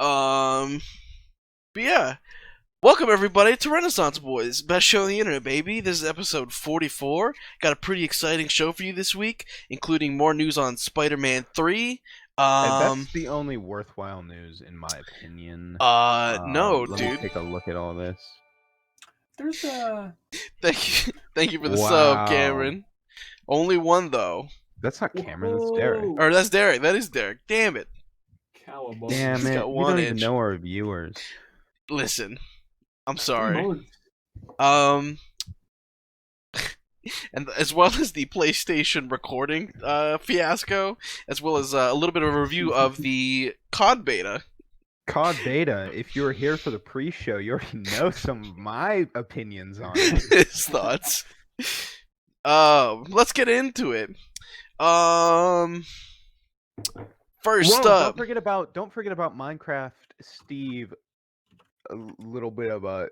Um, but yeah, welcome everybody to Renaissance Boys, best show on the internet, baby. This is episode 44. Got a pretty exciting show for you this week, including more news on Spider-Man 3. That's the only worthwhile news, in my opinion. No, Let dude. me take a look at all this. There's a Thank you for the sub, Wow. Cameron. Only one though. That's not Cameron, that's Derek. Whoa. Or that's Derek. That is Derek. Damn it. Cowabunga. Damn He's it, got we one don't even inch. know our viewers. Listen, I'm sorry. Modes. And as well as the PlayStation recording fiasco, as well as a little bit of a review of the COD beta. COD Beta, if you were here for the pre-show, you already know some of my opinions on it. His thoughts. Let's get into it. First Whoa, up, don't forget about Minecraft Steve. A little bit of a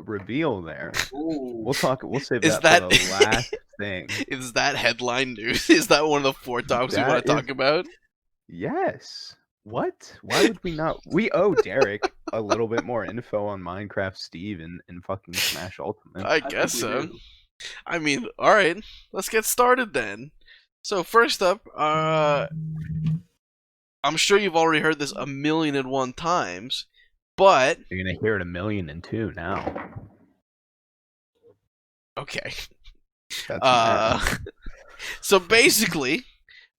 reveal there. Ooh. We'll save Is that for that- the last thing. is that headline news? Is that one of the 4 topics we That want to talk is- about? Yes. What? Why would we not? We owe Derek a little bit more info on Minecraft Steve and fucking Smash Ultimate. I think guess we so. do. I mean, alright, let's get started then. So first up, I'm sure you've already heard this 1,000,001 times, but You're gonna hear it 1,000,002 now. okay. That's mad. So basically,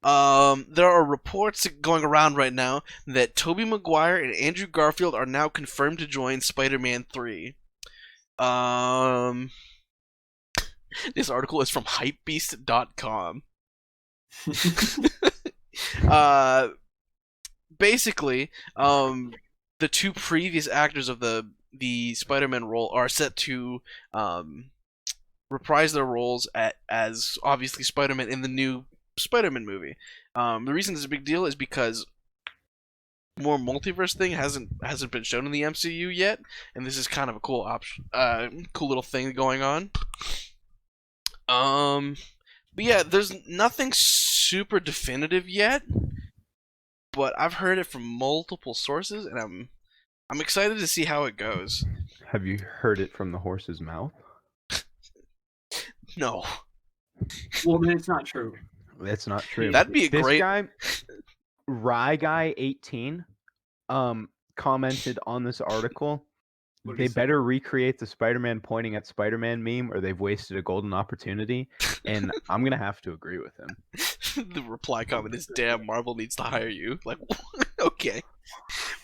there are reports going around right now that Tobey Maguire and Andrew Garfield are now confirmed to join Spider-Man 3. This article is from hypebeast.com. Basically, the 2 previous actors of the Spider-Man role are set to reprise their roles as obviously Spider-Man in the new Spider-Man movie. The reason this is a big deal is because more multiverse thing hasn't been shown in the MCU yet, and this is kind of a cool option, cool little thing going on. But yeah, there's nothing super definitive yet, but I've heard it from multiple sources, and I'm excited to see how it goes. Have you heard it from the horse's mouth? No, Well, then it's not true. That's not true. that'd be a This great. guy, Rye Guy 18, commented on this article. What did They he say? better recreate the Spider-Man pointing at Spider-Man meme, or they've wasted a golden opportunity. And I'm gonna have to agree with him. The reply comment is, "Damn, Marvel needs to hire you." Like, okay,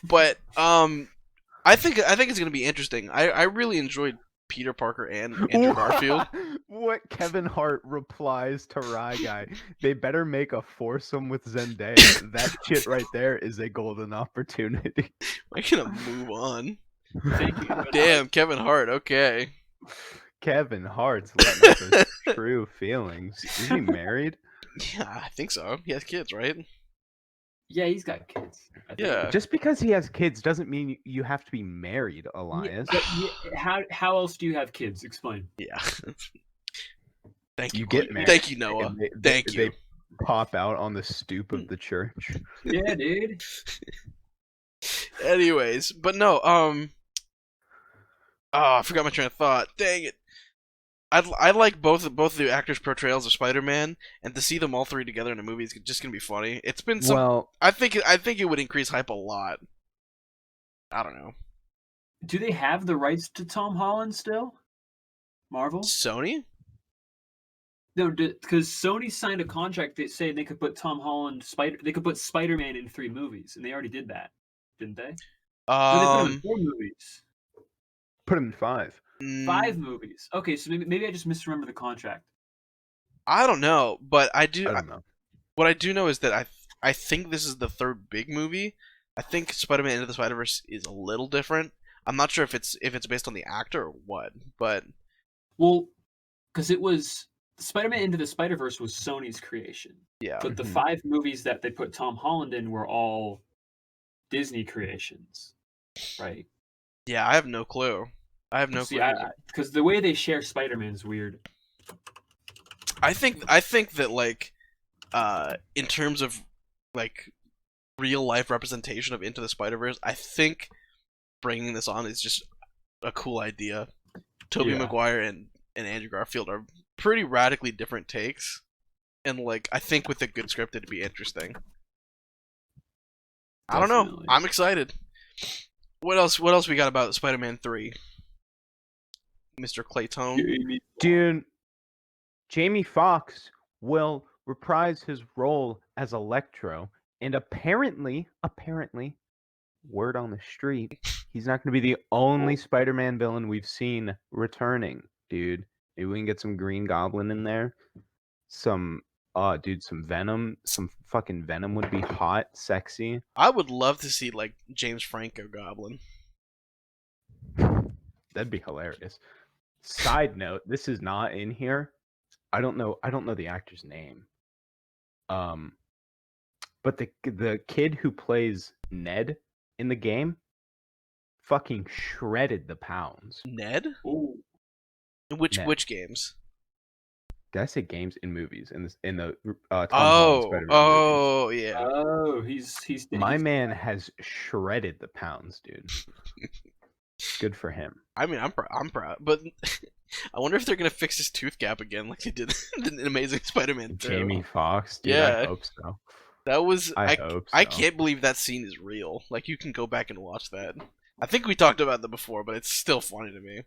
but I think it's gonna be interesting. I really enjoyed Peter Parker and Andrew Garfield. What Kevin Hart replies to Rye Guy? They better make a foursome with Zendaya. That shit right there is a golden opportunity. I'm gonna move on. Thank you. Damn, Kevin Hart. Okay. Kevin Hart's letting out his true feelings. Is he married? Yeah, I think so. He has kids, right? Yeah, he's got kids. I think. Yeah. Just because he has kids doesn't mean you have to be married, Yeah, Elias. but how else do you have kids? Explain. Yeah. Thank you. You get Queen. married, Thank you, Noah. And Thank you. They pop out on the stoop of the church. Yeah, dude. Anyways, but no. I forgot my train of thought. Dang it. I like both of the actors' portrayals of Spider-Man, and to see them all 3 together in a movie is just gonna be funny. It's been some. Well, I think it would increase hype a lot. I don't know. Do they have the rights to Tom Holland still? Marvel? Sony? No, because Sony signed a contract that saying they could put Tom Holland They could put Spider-Man in 3 movies, and they already did that, didn't they? No, they put him in 4 movies. put him in 5. 5 movies. Okay, so maybe I just misremember the contract. I don't know, but I do. I don't know. What I do know is that I think this is the 3rd big movie. I think Spider-Man Into the Spider-Verse is a little different. I'm not sure if it's based on the actor or what, but Well, because it was Spider-Man Into the Spider-Verse was Sony's creation, yeah. but the Mhm. 5 movies that they put Tom Holland in were all Disney creations, right? Yeah, I have no clue. I have no See, clue. because the way they share Spider-Man is weird. I think that like in terms of like real life representation of Into the Spider-Verse, I think bringing this on is just a cool idea. Tobey Maguire and Andrew Garfield are pretty radically different takes, and like I think with a good script it'd be interesting. Definitely. I don't know. I'm excited. What else we got about Spider-Man 3? Mr. Clayton. Dude, Jamie Foxx will reprise his role as Electro, and apparently, word on the street, he's not going to be the only Spider-Man villain we've seen returning, dude. Maybe we can get some Green Goblin in there. Some Venom. Some fucking Venom would be hot, sexy. I would love to see like James Franco Goblin. That'd be hilarious. Side note, this is not in here. I don't know the actor's name. But the kid who plays Ned in the game fucking shredded the pounds. Ned? Ooh. Which games? Did I say games? In movies? In the Tom Holland Spider-Man movies. Yeah. Oh, he's my man has shredded the pounds, dude. Good for him. I mean, I'm proud, but I wonder if they're gonna fix his tooth gap again, like they did in Amazing Spider-Man 2. Jamie Foxx, dude. Yeah, I hope so. That was I hope so. I can't believe that scene is real. Like you can go back and watch that. I think we talked about that before, but it's still funny to me.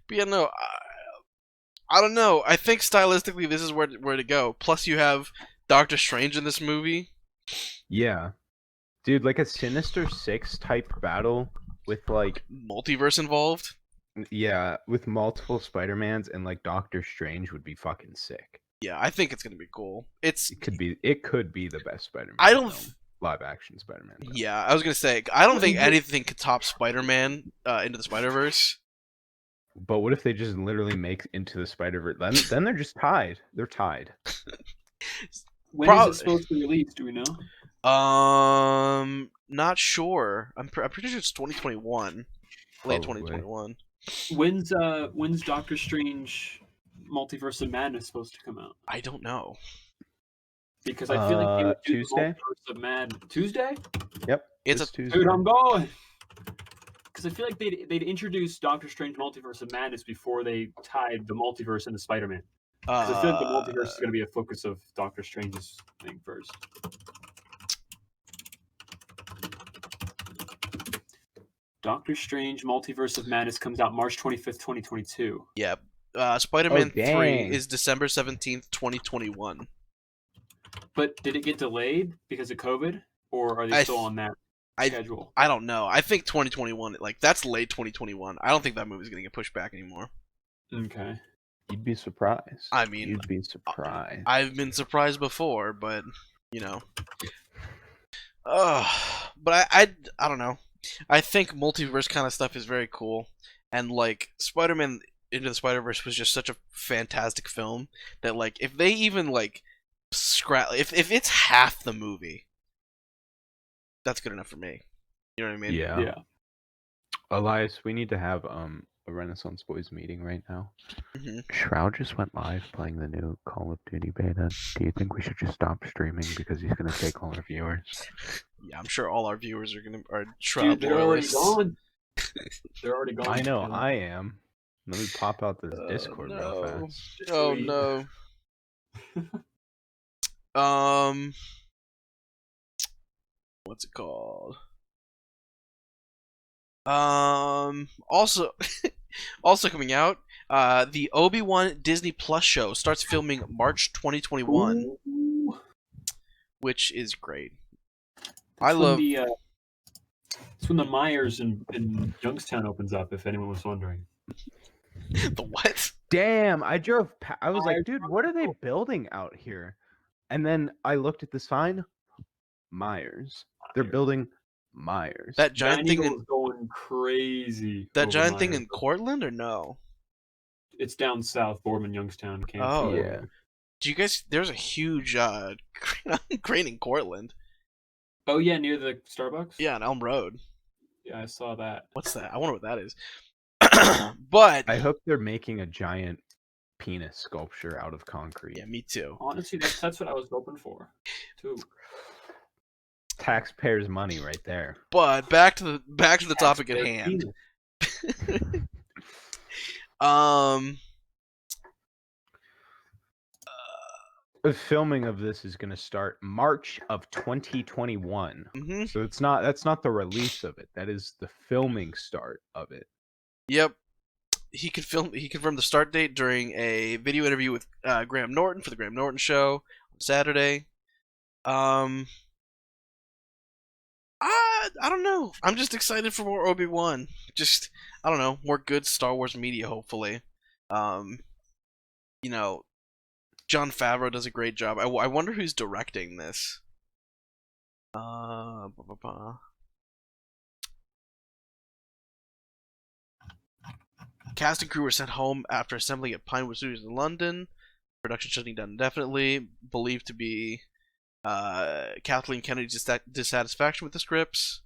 But yeah, no, I don't know. I think stylistically this is where to go. Plus you have Doctor Strange in this movie. Yeah, dude, like a Sinister Six type battle with like multiverse involved. Yeah, with multiple Spider-Mans and like Doctor Strange would be fucking sick. Yeah, I think it's gonna be cool. It could be the best Spider-Man. I don't live action Spider-Man. Yeah, I was gonna say I don't think anything could top Spider-Man Into the Spider-Verse. But what if they just literally make Into the Spider-Verse? Then they're just tied. They're tied. When is it supposed to be released? Do we know? Not sure. I'm pretty sure it's 2021, late 2021. When's Doctor Strange Multiverse of Madness supposed to come out? I don't know. Because I feel like they would do Tuesday. Multiverse of Madness. Tuesday? Yep. It's a Tuesday. Dude, I'm going. Because I feel like they'd introduce Doctor Strange Multiverse of Madness before they tied the multiverse into Spider-Man. Because I feel like the multiverse is going to be a focus of Doctor Strange's thing first. Doctor Strange Multiverse of Madness comes out March 25th, 2022. Yep. Spider-Man 3 is December 17th, 2021. But did it get delayed because of COVID? Or are they still on that schedule? I don't know. I think 2021, like, that's late 2021. I don't think that movie's going to get pushed back anymore. Okay. You'd be surprised. I mean, you'd be surprised. I've been surprised before, but, you know. But I don't know. I think multiverse kind of stuff is very cool. And, like, Spider-Man Into the Spider-Verse was just such a fantastic film that, like, if they even, like, if it's half the movie, that's good enough for me. You know what I mean? Yeah. Elias, we need to have a Renaissance Boys meeting right now. Mm-hmm. Shroud just went live playing the new Call of Duty beta. Do you think we should just stop streaming because he's gonna take all our viewers? Yeah, I'm sure all our viewers are Shroud. Dude, they're already gone. They're already gone. I know, I am. Let me pop out this Discord real fast. Oh no. What's it called? Also coming out, the Obi-Wan Disney Plus show starts filming March 2021. Ooh. Which is great. It's when the Myers in Youngstown opens up, if anyone was wondering. The what? Damn, I was like, dude, what are they building out here? And then I looked at the sign, Myers. They're building Myers. That giant thing is going crazy. That giant thing in Cortland or no? It's down south, Boardman, Youngstown, Kansas. Oh yeah. Do you guys? There's a huge crane in Cortland. Oh yeah, near the Starbucks. Yeah, on Elm Road. Yeah, I saw that. What's that? I wonder what that is. But I hope they're making a giant penis sculpture out of concrete. Yeah, me too. Honestly, that's what I was hoping for, too. taxpayers' money right there. But back to the topic at hand. The filming of this is going to start March of 2021. Mm-hmm. So that's not the release of it. That is the filming start of it. Yep. He confirmed the start date during a video interview with Graham Norton for the Graham Norton Show on Saturday. I don't know. I'm just excited for more Obi-Wan. Just, I don't know, more good Star Wars media, hopefully. You know, Jon Favreau does a great job. I wonder who's directing this. Cast and crew were sent home after assembling at Pinewood Studios in London. Production shutting down indefinitely. Believed to be Kathleen Kennedy's dissatisfaction with the scripts.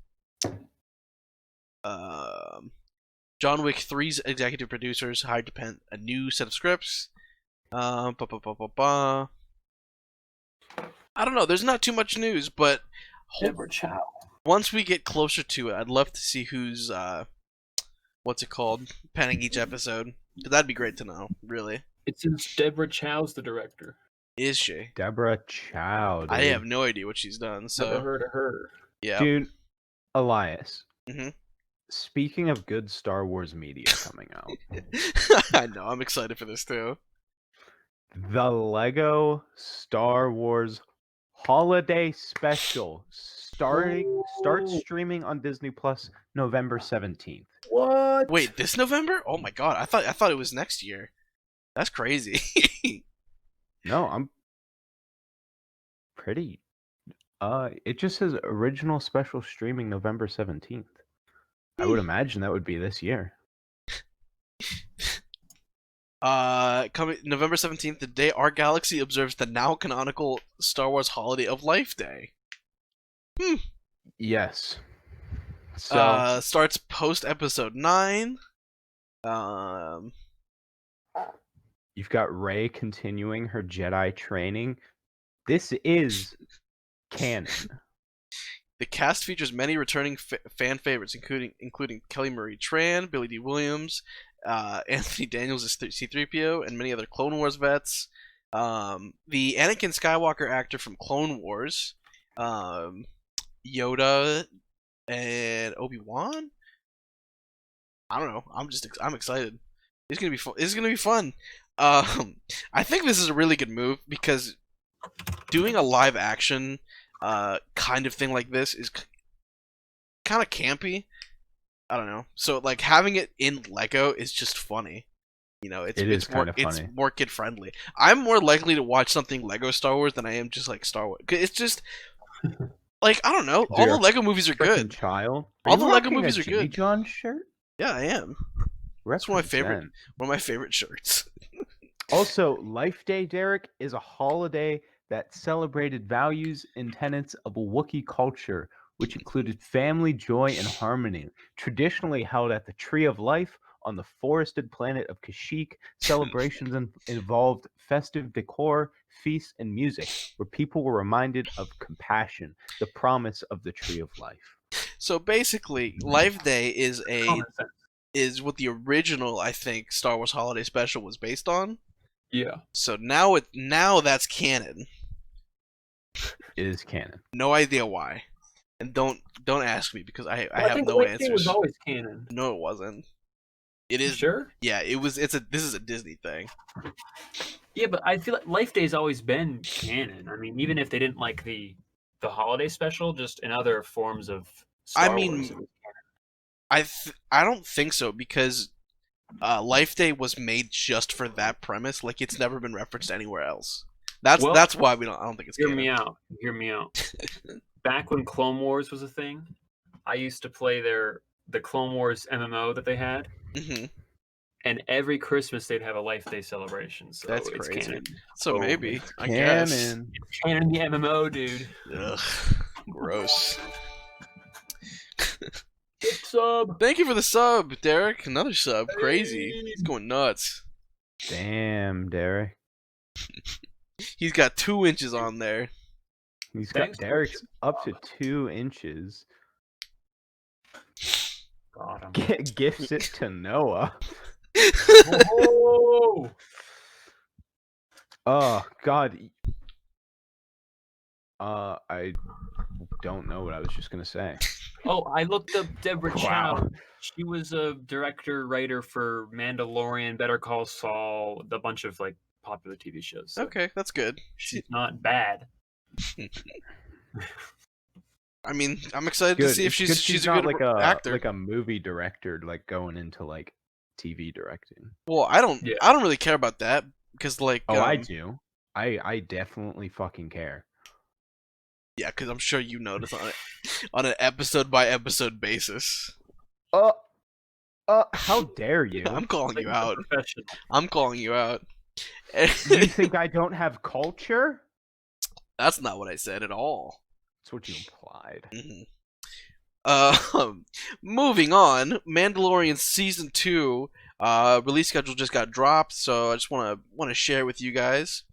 John Wick 3's executive producers hired to pen a new set of scripts. I don't know. There's not too much news, but Deborah Chow. Once we get closer to it, I'd love to see who's what's it called, penning each episode. That'd be great to know. Really. It says Deborah Chow's the director. Is she? Deborah Chow. Dude. I have no idea what she's done. So never heard of her. Yeah, dude. Elias. Mm-hmm. Speaking of good Star Wars media coming out, I know. I'm excited for this too. The Lego Star Wars Holiday Special starts streaming on Disney Plus November 17th. What? Wait, this November? Oh my god! I thought it was next year. That's crazy. No, I'm pretty. It just says original special streaming November 17th. I would imagine that would be this year. Coming November 17th, the day our galaxy observes the now canonical Star Wars Holiday of Life Day. Yes. So starts post episode 9. You've got Rey continuing her Jedi training. This is canon. The cast features many returning fan favorites, including Kelly Marie Tran, Billy D. Williams, Anthony Daniels as C-3PO, and many other Clone Wars vets. The Anakin Skywalker actor from Clone Wars, Yoda, and Obi-Wan. I don't know. I'm excited. It's gonna be fun. This is gonna be fun. I think this is a really good move because doing a live action kind of thing like this is kind of campy. I don't know. So like having it in Lego is just funny. You know, it's more kid friendly. I'm more likely to watch something Lego Star Wars than I am just like Star Wars. It's just like I don't know. All the Lego movies are good. Child. All the Lego movies are good. John shirt? Yeah, I am. That's one of my favorite shirts. Also, Life Day, Derek, is a holiday that celebrated values and tenets of Wookiee culture, which included family, joy, and harmony. Traditionally held at the Tree of Life on the forested planet of Kashyyyk, celebrations involved festive decor, feasts, and music, where people were reminded of compassion, the promise of the Tree of Life. So basically, Life Day is what the original, I think, Star Wars Holiday Special was based on. Yeah. So now that's canon. It is canon. No idea why, and don't ask me because I have think no answers. It was always canon. No, it wasn't. It is. Sure. Yeah, it was. This is a Disney thing. Yeah, but I feel like Life Day's always been canon. I mean, even if they didn't like the holiday special, just in other forms of Star Wars. I don't think so because Life Day was made just for that premise. Like it's never been referenced anywhere else. That's why I don't think it's Hear canon. me out. Back when Clone Wars was a thing, I used to play the Clone Wars MMO that they had. Mm-hmm. And every Christmas they'd have a Life Day celebration. So that's it's crazy. canon. So maybe I guess it's canon the MMO, dude. Ugh, gross. Sub. Thank you for the sub, Derek. Another sub. Crazy. He's going nuts. Damn, Derek. He's got 2 inches on there. He's got Derek's up to 2 inches. God, Gifts it to Noah. Oh! Oh God. I don't know what I was just gonna say. Oh, I looked up Deborah Wow. Chow. She was a director, writer for Mandalorian, Better Call Saul, a bunch of like popular TV shows. So Okay, that's good. she's not bad. I mean, I'm excited Good. to see if It's she's a not good like actor. like a movie director, like going into like TV directing. Well, I don't really care about that because like. I do. I definitely fucking care. Yeah, because I'm sure you notice on an episode by episode basis. How dare you? I'm calling you out. I'm calling you out. You think I don't have culture? That's not what I said at all. That's what you implied. Moving on, Mandalorian season 2 release schedule just got dropped, so I just want to share with you guys.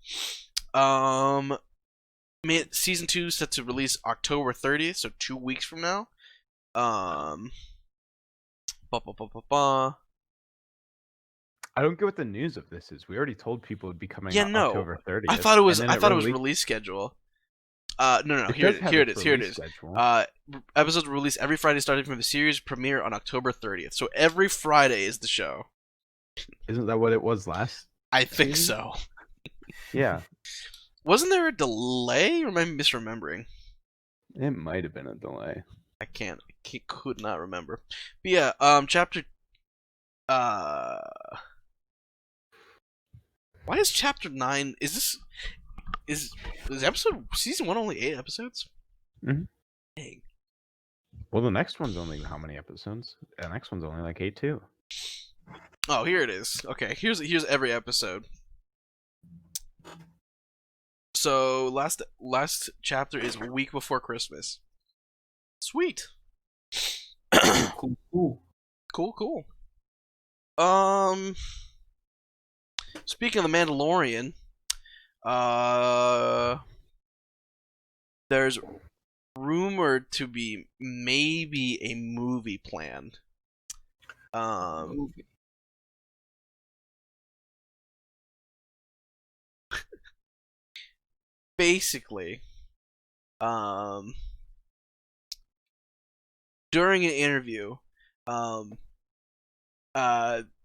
Season 2 set to release October 30th, so 2 weeks from now. I don't get what the news of this is. We already told people it'd be coming out October 30th. I thought it was release schedule. No. Here it is. Episodes will release every Friday starting from the series premiere on October 30th. So every Friday is the show. Isn't that what it was last? I think so. Yeah. Wasn't there a delay, or am I misremembering? It might have been a delay. I could not remember. But yeah, chapter. Why is chapter 9? Is episode season 1 only 8 episodes? Mm-hmm. Dang. Well, the next one's only how many episodes? The next one's only like 8 too. Oh, here it is. Okay, here's every episode. So last chapter is a week before Christmas. Sweet. Cool. Speaking of the Mandalorian, there's rumored to be maybe a movie planned. Basically, during an interview,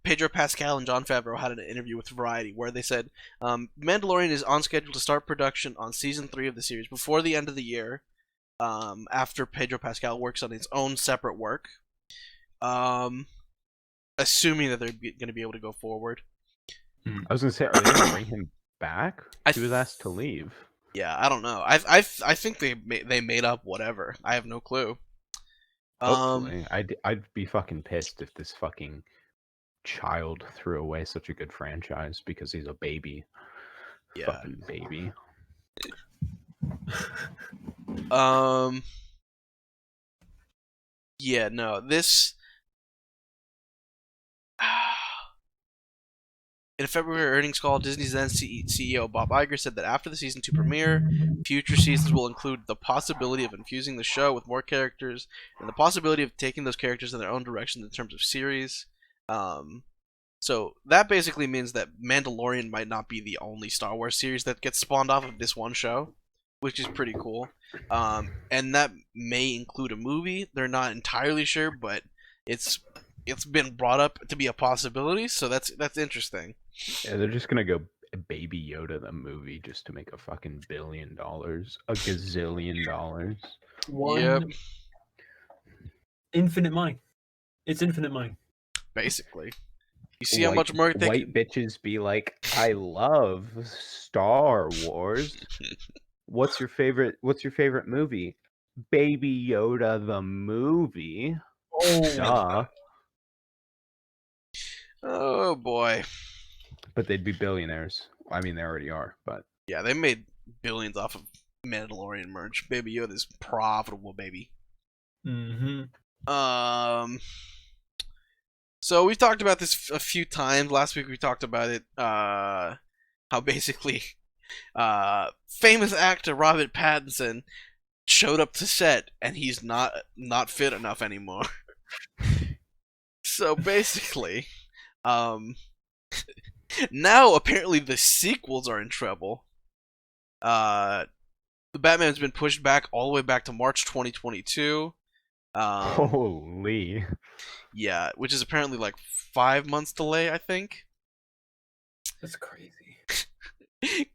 Pedro Pascal and Jon Favreau had an interview with Variety where they said Mandalorian is on schedule to start production on season 3 of the series before the end of the year, after Pedro Pascal works on his own separate work, assuming that they're going to be able to go forward. I was going to say, are they going to bring him back? He was asked to leave. Yeah, I don't know. I think they made up whatever. I have no clue. Hopefully. I'd be fucking pissed if this fucking child threw away such a good franchise because he's a baby. Yeah. Fucking baby. Yeah, no, this in a February earnings call, Disney's then CEO Bob Iger said that after the season 2 premiere, future seasons will include the possibility of infusing the show with more characters and the possibility of taking those characters in their own direction in terms of series. So that basically means that Mandalorian might not be the only Star Wars series that gets spawned off of this one show, which is pretty cool. And that may include a movie. They're not entirely sure, but it's been brought up to be a possibility, so that's interesting. Yeah, they're just gonna go Baby Yoda the movie just to make a fucking $1 billion, a gazillion dollars. Yep. Infinite money. It's infinite money. Basically. You see how much more white bitches be like, I love Star Wars. What's your favorite movie? Baby Yoda the movie. Oh, duh. Oh boy. But they'd be billionaires. I mean, they already are, but yeah, they made billions off of Mandalorian merch. Baby Yoda's profitable, baby. Mm-hmm. So we've talked about this a few times. Last week we talked about it. How basically Famous actor Robert Pattinson showed up to set, and he's not fit enough anymore. So basically, now apparently the sequels are in trouble. The Batman's been pushed back all the way back to March 2022. Holy. Yeah, which is apparently like 5 months delay, I think. That's crazy.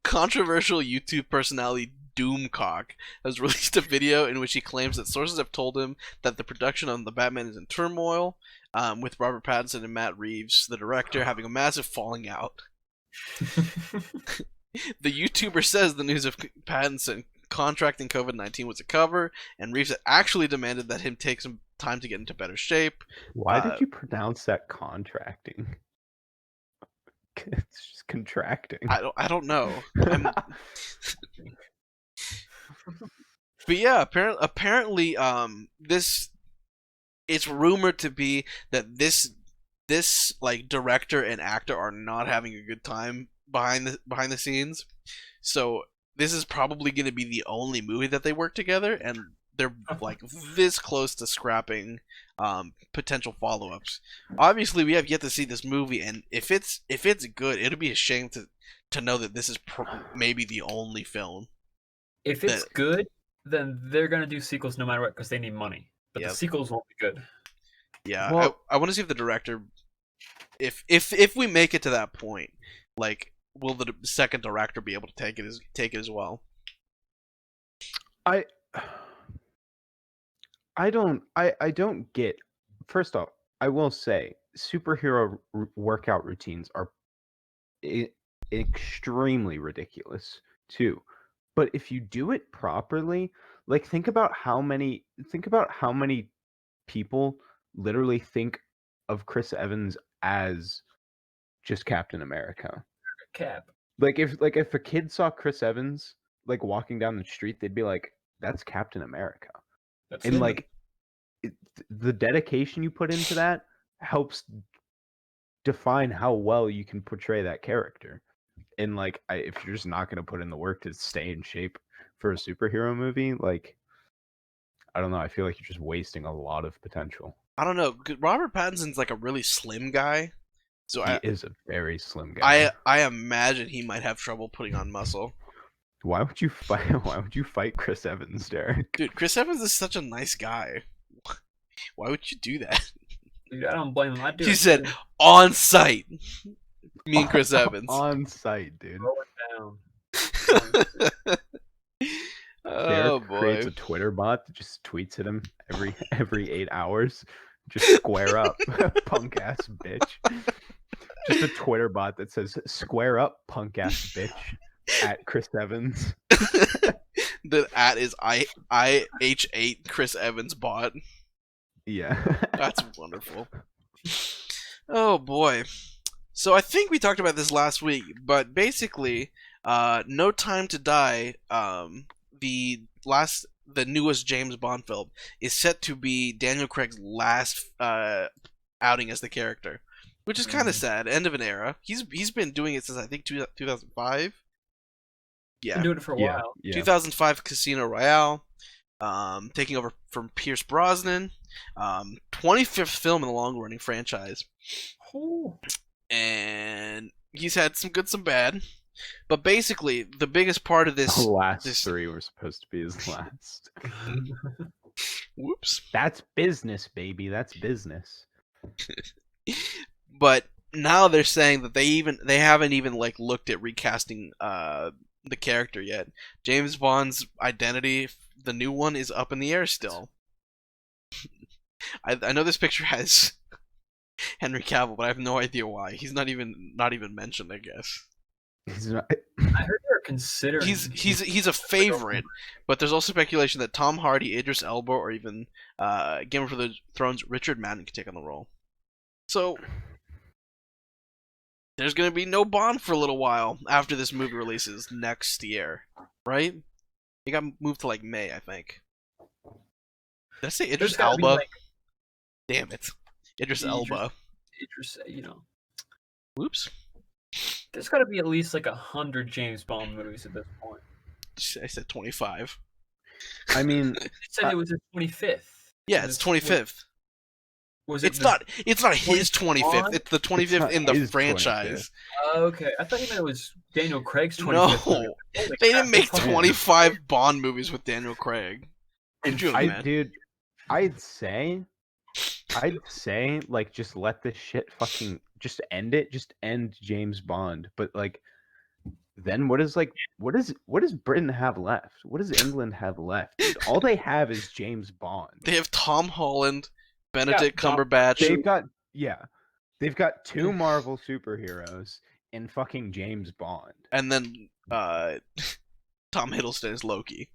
Controversial YouTube personality Doomcock has released a video in which he claims that sources have told him that the production on The Batman is in turmoil, with Robert Pattinson and Matt Reeves, the director, having a massive falling out. The YouTuber says the news of Pattinson contracting COVID-19 was a cover, and Reeves had actually demanded that him take some time to get into better shape. Why did you pronounce that contracting? It's just contracting. I don't know. But yeah, apparently, this, it's rumored to be that this like director and actor are not having a good time behind the scenes. So this is probably going to be the only movie that they work together, and they're like this close to scrapping potential follow-ups. Obviously, we have yet to see this movie, and if it's good, it'll be a shame to know that this is maybe the only film. If it's good, then they're gonna do sequels no matter what because they need money. But the sequels won't be good. Yeah, well, I want to see if the director, if we make it to that point, like, will the second director be able to take it as well? I don't get. First off, I will say superhero workout routines are extremely ridiculous too. But if you do it properly, like think about how many people literally think of Chris Evans as just Captain America. Cap. Like if a kid saw Chris Evans like walking down the street, they'd be like, "That's Captain America." And like the dedication you put into that helps define how well you can portray that character. And like, if you're just not going to put in the work to stay in shape for a superhero movie, like, I don't know, I feel like you're just wasting a lot of potential. I don't know. Robert Pattinson's like a really slim guy, so he is a very slim guy. I imagine he might have trouble putting on muscle. Why would you fight Chris Evans, Derek? Dude, Chris Evans is such a nice guy. Why would you do that? Dude, I don't blame him. He said on site. Me and Chris Evans. On site, dude. Rolling down. Oh Derek boy. creates a Twitter bot that just tweets at him every 8 hours. Just square up, punk ass bitch. Just a Twitter bot that says "square up, punk ass bitch" at Chris Evans. The at is IH8 Chris Evans bot. Yeah. That's wonderful. Oh boy. So I think we talked about this last week, but basically, No Time to Die, the newest James Bond film, is set to be Daniel Craig's last outing as the character, which is kind of sad. End of an era. He's been doing it since I think 2005. Yeah, been doing it for a while. Yeah. 2005 Casino Royale, taking over from Pierce Brosnan. 25th film in the long-running franchise. Ooh. And he's had some good, some bad. But basically, the biggest part of this... The last three were supposed to be his last. Whoops. That's business, baby. That's business. But now they're saying that they haven't even like looked at recasting the character yet. James Bond's identity, the new one, is up in the air still. I know this picture has Henry Cavill, but I have no idea why. He's not even mentioned, I guess. He's not... I heard they're considering. He's a favorite, but there's also speculation that Tom Hardy, Idris Elba, or even Game of Thrones Richard Madden could take on the role. So there's gonna be no Bond for a little while after this movie releases next year, right? It got moved to like May, I think. Did I say Idris Elba? Damn it, Idris Elba. Idris, Whoops. There's got to be at least like 100 James Bond movies at this point. I said 25. I mean, You said it was the 25th. Yeah, it's 25th. Was it? It's not his 25th. It's the 25th in the his franchise. 25th. Okay, I thought you meant it was Daniel Craig's 25th. No, they didn't make 25 Bond movies with Daniel Craig. Could you imagine? Dude, I'd say, like, just let this shit fucking just end it. Just end James Bond. But like, then what does Britain have left? What does England have left? Dude? All they have is James Bond. They have Tom Holland, Benedict Cumberbatch. They've got 2 Marvel superheroes and fucking James Bond. And then Tom Hiddleston is Loki.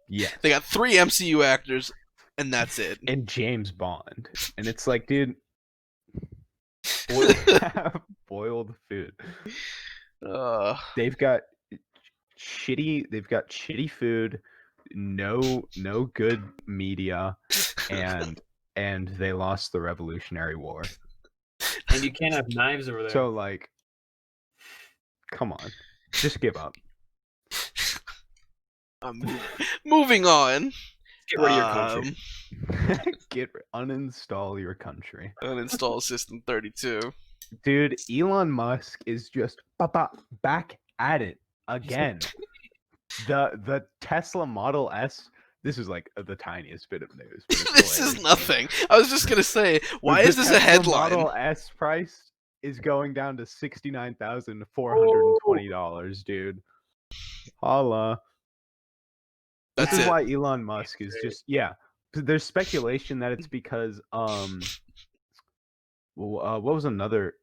Yeah. They got 3 MCU actors, and that's it. And James Bond. And it's like, dude, boiled food. They've got shitty food, no good media, and they lost the Revolutionary War. And you can't have knives over there. So like, come on, just give up. Moving on. Get rid of your country. Uninstall your country. Uninstall System 32. Dude, Elon Musk is just back at it again. The Tesla Model S. This is like the tiniest bit of news. This is nothing. I was just gonna say, why is this a headline? The Model S price is going down to $69,420, dude. Holla. This is why Elon Musk is just There's speculation that it's because what was another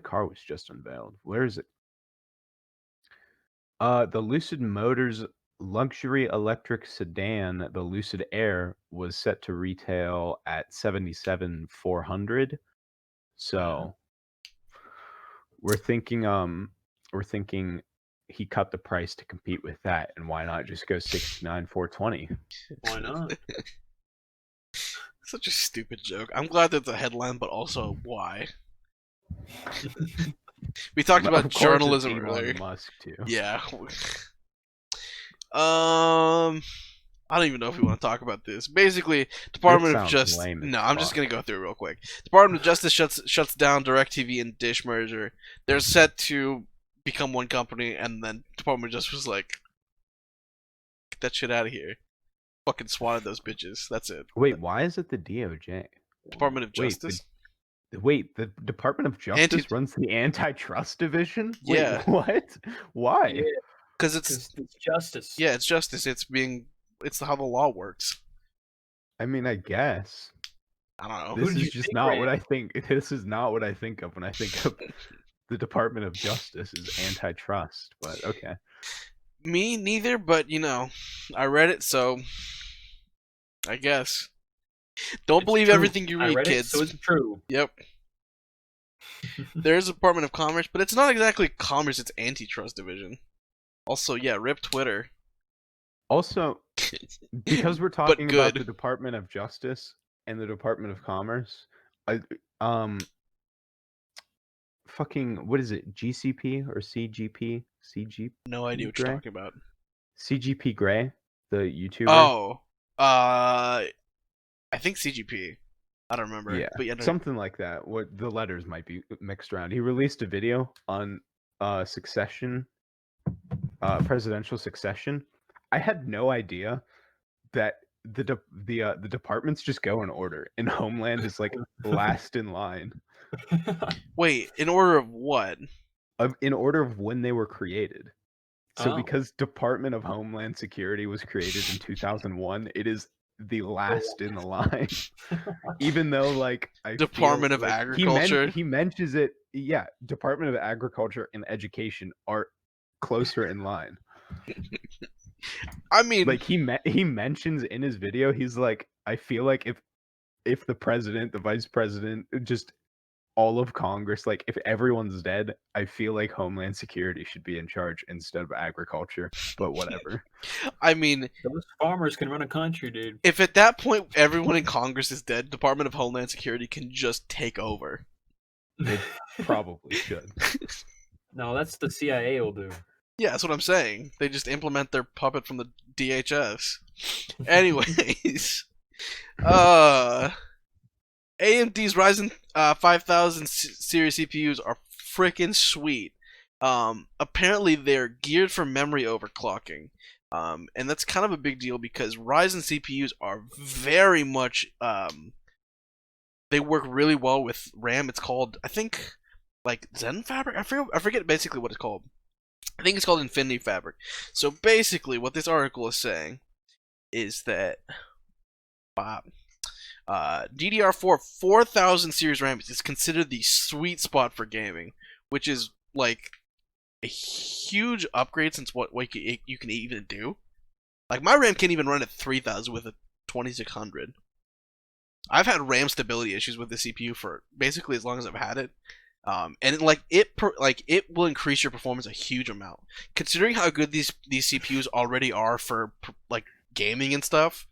car was just unveiled. Where is it? The Lucid Motors luxury electric sedan, the Lucid Air, was set to retail at $77,400. So we're thinking he cut the price to compete with that, and why not just go $69,420? Why not? Such a stupid joke. I'm glad that's a headline, but also why? We talked about journalism earlier. Musk too. Yeah. I don't even know if we want to talk about this. Basically, Department of Justice. No, I'm just gonna go through it real quick. Department of Justice shuts down DirecTV and Dish merger. They're set to become one company, and then Department of Justice was like, "Get that shit out of here." Fucking swatted those bitches. That's it. Wait, why is it the DOJ? Department of Justice. Wait, the Department of Justice runs the antitrust division? Wait, yeah. What? Why? Because it's justice. Yeah, it's justice. It's how the law works. I mean, I guess. I don't know. This is just not what I think. This is not what I think of when I think of the Department of Justice is antitrust. But okay. Me neither, but I read it, so I guess. Don't believe everything you read, kids. So it's true. Yep. There's a Department of Commerce, but it's not exactly commerce, it's antitrust division. Also, yeah, rip Twitter. Also, because we're talking about the Department of Justice and the Department of Commerce, fucking, what is it? GCP or CGP? CGP? No idea what you're talking about. CGP Grey, the YouTuber. Oh, I think CGP. I don't remember. Yeah, but something like that. What the letters might be mixed around. He released a video on succession, presidential succession. I had no idea that the departments just go in order, and Homeland is like last in line. Wait, in order of what? In order of when they were created. So because Department of Homeland Security was created in 2001, it is the last in the line. Even though, like, Department of Agriculture. He mentions it. Yeah, Department of Agriculture and Education are closer in line. I mean, like he mentions in his video, he's like, I feel like if the president, the vice president, just all of Congress, like if everyone's dead, I feel like Homeland Security should be in charge instead of agriculture, but whatever. I mean, those farmers can run a country, dude. If at that point everyone in Congress is dead, Department of Homeland Security can just take over. It probably should. No, that's the CIA will do. Yeah, that's what I'm saying. They just implement their puppet from the DHS. Anyways, AMD's Ryzen 5000 series CPUs are freaking sweet. Apparently they're geared for memory overclocking. And that's kind of a big deal because Ryzen CPUs are very much they work really well with RAM. It's called, I think, like Zen Fabric. I forget basically what it's called. I think it's called Infinity Fabric. So basically, what this article is saying is that DDR4 4000 series RAM is considered the sweet spot for gaming, which is like a huge upgrade since what you can even do. Like my RAM can't even run at 3000 with a 2600. I've had RAM stability issues with the CPU for basically as long as I've had it, and it will increase your performance a huge amount. Considering how good these CPUs already are for like gaming and stuff,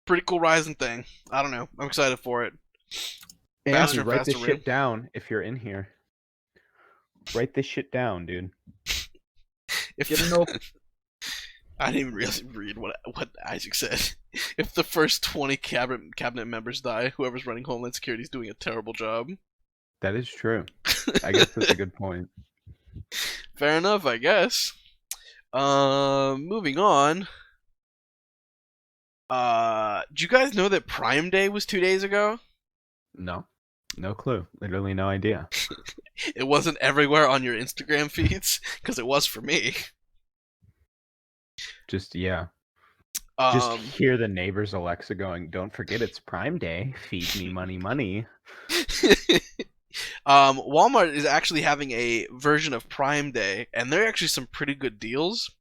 pretty cool Ryzen thing. I don't know. I'm excited for it. Faster and write this shit down if you're in here. Write this shit down, dude. I didn't even really read what Isaac said. If the first 20 cabinet members die, whoever's running Homeland Security is doing a terrible job. That is true. I guess that's a good point. Fair enough, I guess. Moving on. Do you guys know that Prime Day was 2 days ago? No. No clue. Literally no idea. It wasn't everywhere on your Instagram feeds, because it was for me. Just hear the neighbor's Alexa going, "Don't forget it's Prime Day. Feed me money, money." Walmart is actually having a version of Prime Day, and there are actually some pretty good deals.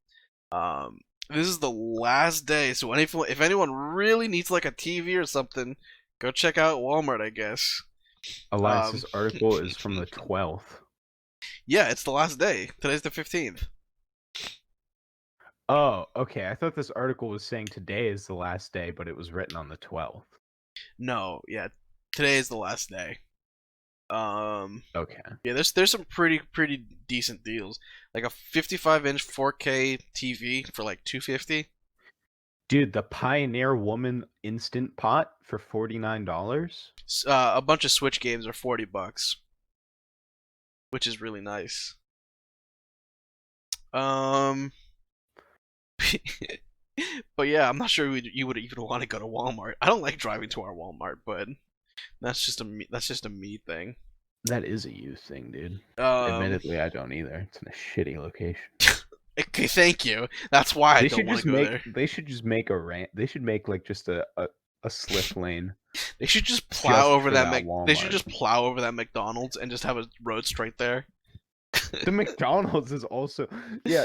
This is the last day, so if anyone really needs like a TV or something, go check out Walmart, I guess. Elias's article is from the 12th. Yeah, it's the last day. Today's the 15th. Oh, okay. I thought this article was saying today is the last day, but it was written on the 12th. No, yeah, today is the last day. Okay. Yeah, there's some pretty decent deals. Like a 55-inch 4K TV for like $250. Dude, the Pioneer Woman Instant Pot for $49. A bunch of Switch games are $40, which is really nice. But yeah, I'm not sure you would even want to go to Walmart. I don't like driving to our Walmart, but that's just a me thing. That is a you thing, dude. Admittedly, I don't either. It's in a shitty location. Okay, thank you. That's why I don't want to go there. They should just make They should make like just a slip lane. They should just plow over that. They should just plow over that McDonald's and just have a road straight there. The McDonald's is also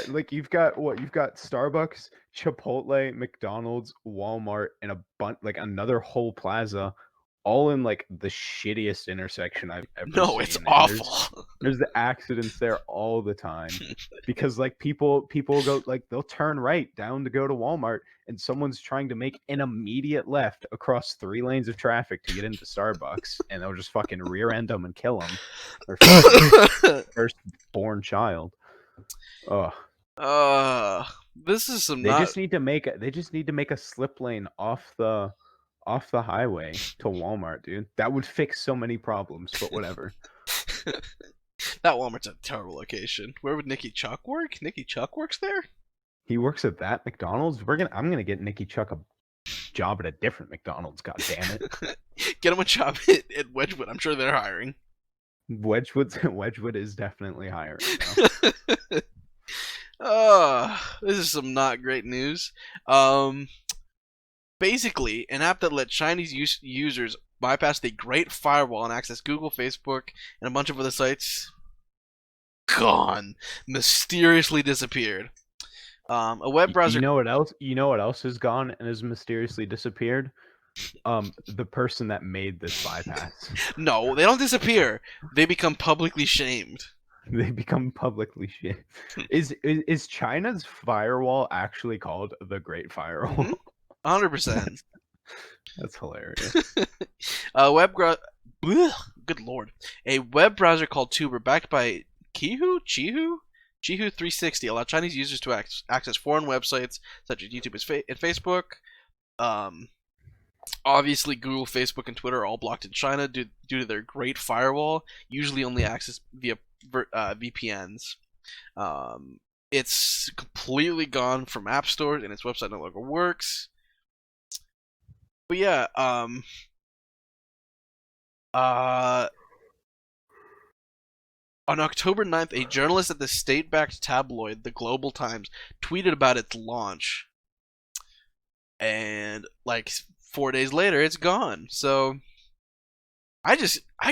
like you've got Starbucks, Chipotle, McDonald's, Walmart, and another whole plaza, all in like the shittiest intersection I've ever seen. No, it's awful. There's the accidents there all the time because like people go like they'll turn right down to go to Walmart and someone's trying to make an immediate left across 3 lanes of traffic to get into Starbucks and they'll just fucking rear end them and kill them. Their firstborn child. This is some. They just need to make a slip lane off the highway to Walmart, dude. That would fix so many problems, but whatever. That Walmart's a terrible location. Where would Nicky Chuck work? Nicky Chuck works there? He works at that McDonald's? I'm gonna get Nicky Chuck a job at a different McDonald's, god damn it. Get him a job at Wedgwood. I'm sure they're hiring. Wedgwood is definitely hiring now. This is some not great news. Basically, an app that let Chinese users bypass the Great Firewall and access Google, Facebook, and a bunch of other sites mysteriously disappeared. A web browser. You know what else? You know what else has gone and has mysteriously disappeared? The person that made this bypass. No, they don't disappear. They become publicly shamed. They become publicly shamed. Is China's firewall actually called the Great Firewall? 100%. That's hilarious. A web Good lord. A web browser called Tuber, backed by Chihu 360, allowed Chinese users to access foreign websites such as YouTube and Facebook. Obviously, Google, Facebook, and Twitter are all blocked in China due to their Great Firewall, usually only accessed via VPNs. It's completely gone from app stores, and its website no longer works. But yeah, on October 9th, a journalist at the state-backed tabloid, the Global Times, tweeted about its launch. And, like, 4 days later, it's gone. So, I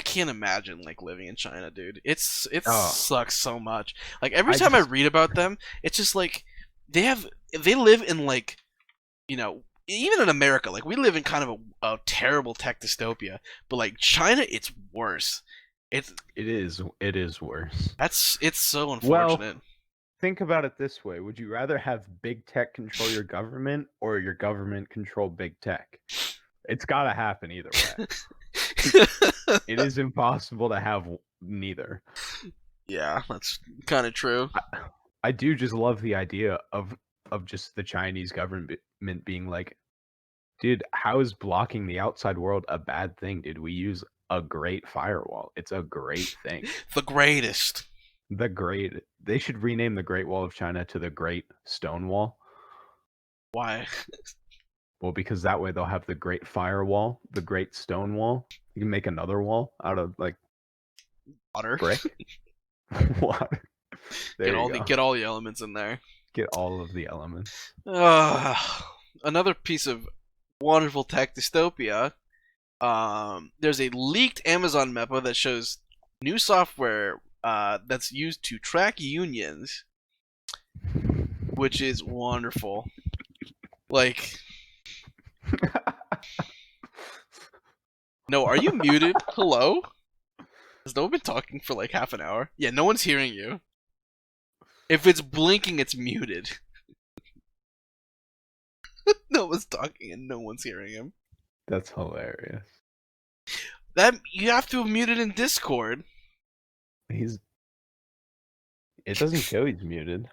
can't imagine, like, living in China, dude. It sucks so much. Like, every time I read about them, it's just, like, they live in, like, you know, even in America, like, we live in kind of a terrible tech dystopia. But, like, China, it's worse. It is worse. It's so unfortunate. Well, think about it this way: would you rather have big tech control your government, or your government control big tech? It's gotta happen either way. It is impossible to have neither. Yeah, that's kind of true. I do just love the idea of just the Chinese government being like, dude, how is blocking the outside world a bad thing, dude? We use a great firewall. It's a great thing. The greatest. They should rename the Great Wall of China to the Great Stone Wall. Why? Well, because that way they'll have the Great Firewall, the Great Stone Wall. You can make another wall out of, like, water. Brick. Water. Get all the elements in there. Get all of the elements. Another piece of wonderful tech dystopia. There's a leaked Amazon memo that shows new software that's used to track unions, which is wonderful. Like, no, are you muted? Hello? Has no one been talking for like half an hour? Yeah, no one's hearing you. If it's blinking, it's muted. No one's talking and no one's hearing him. That's hilarious. That you have to have muted in Discord. It doesn't show he's muted.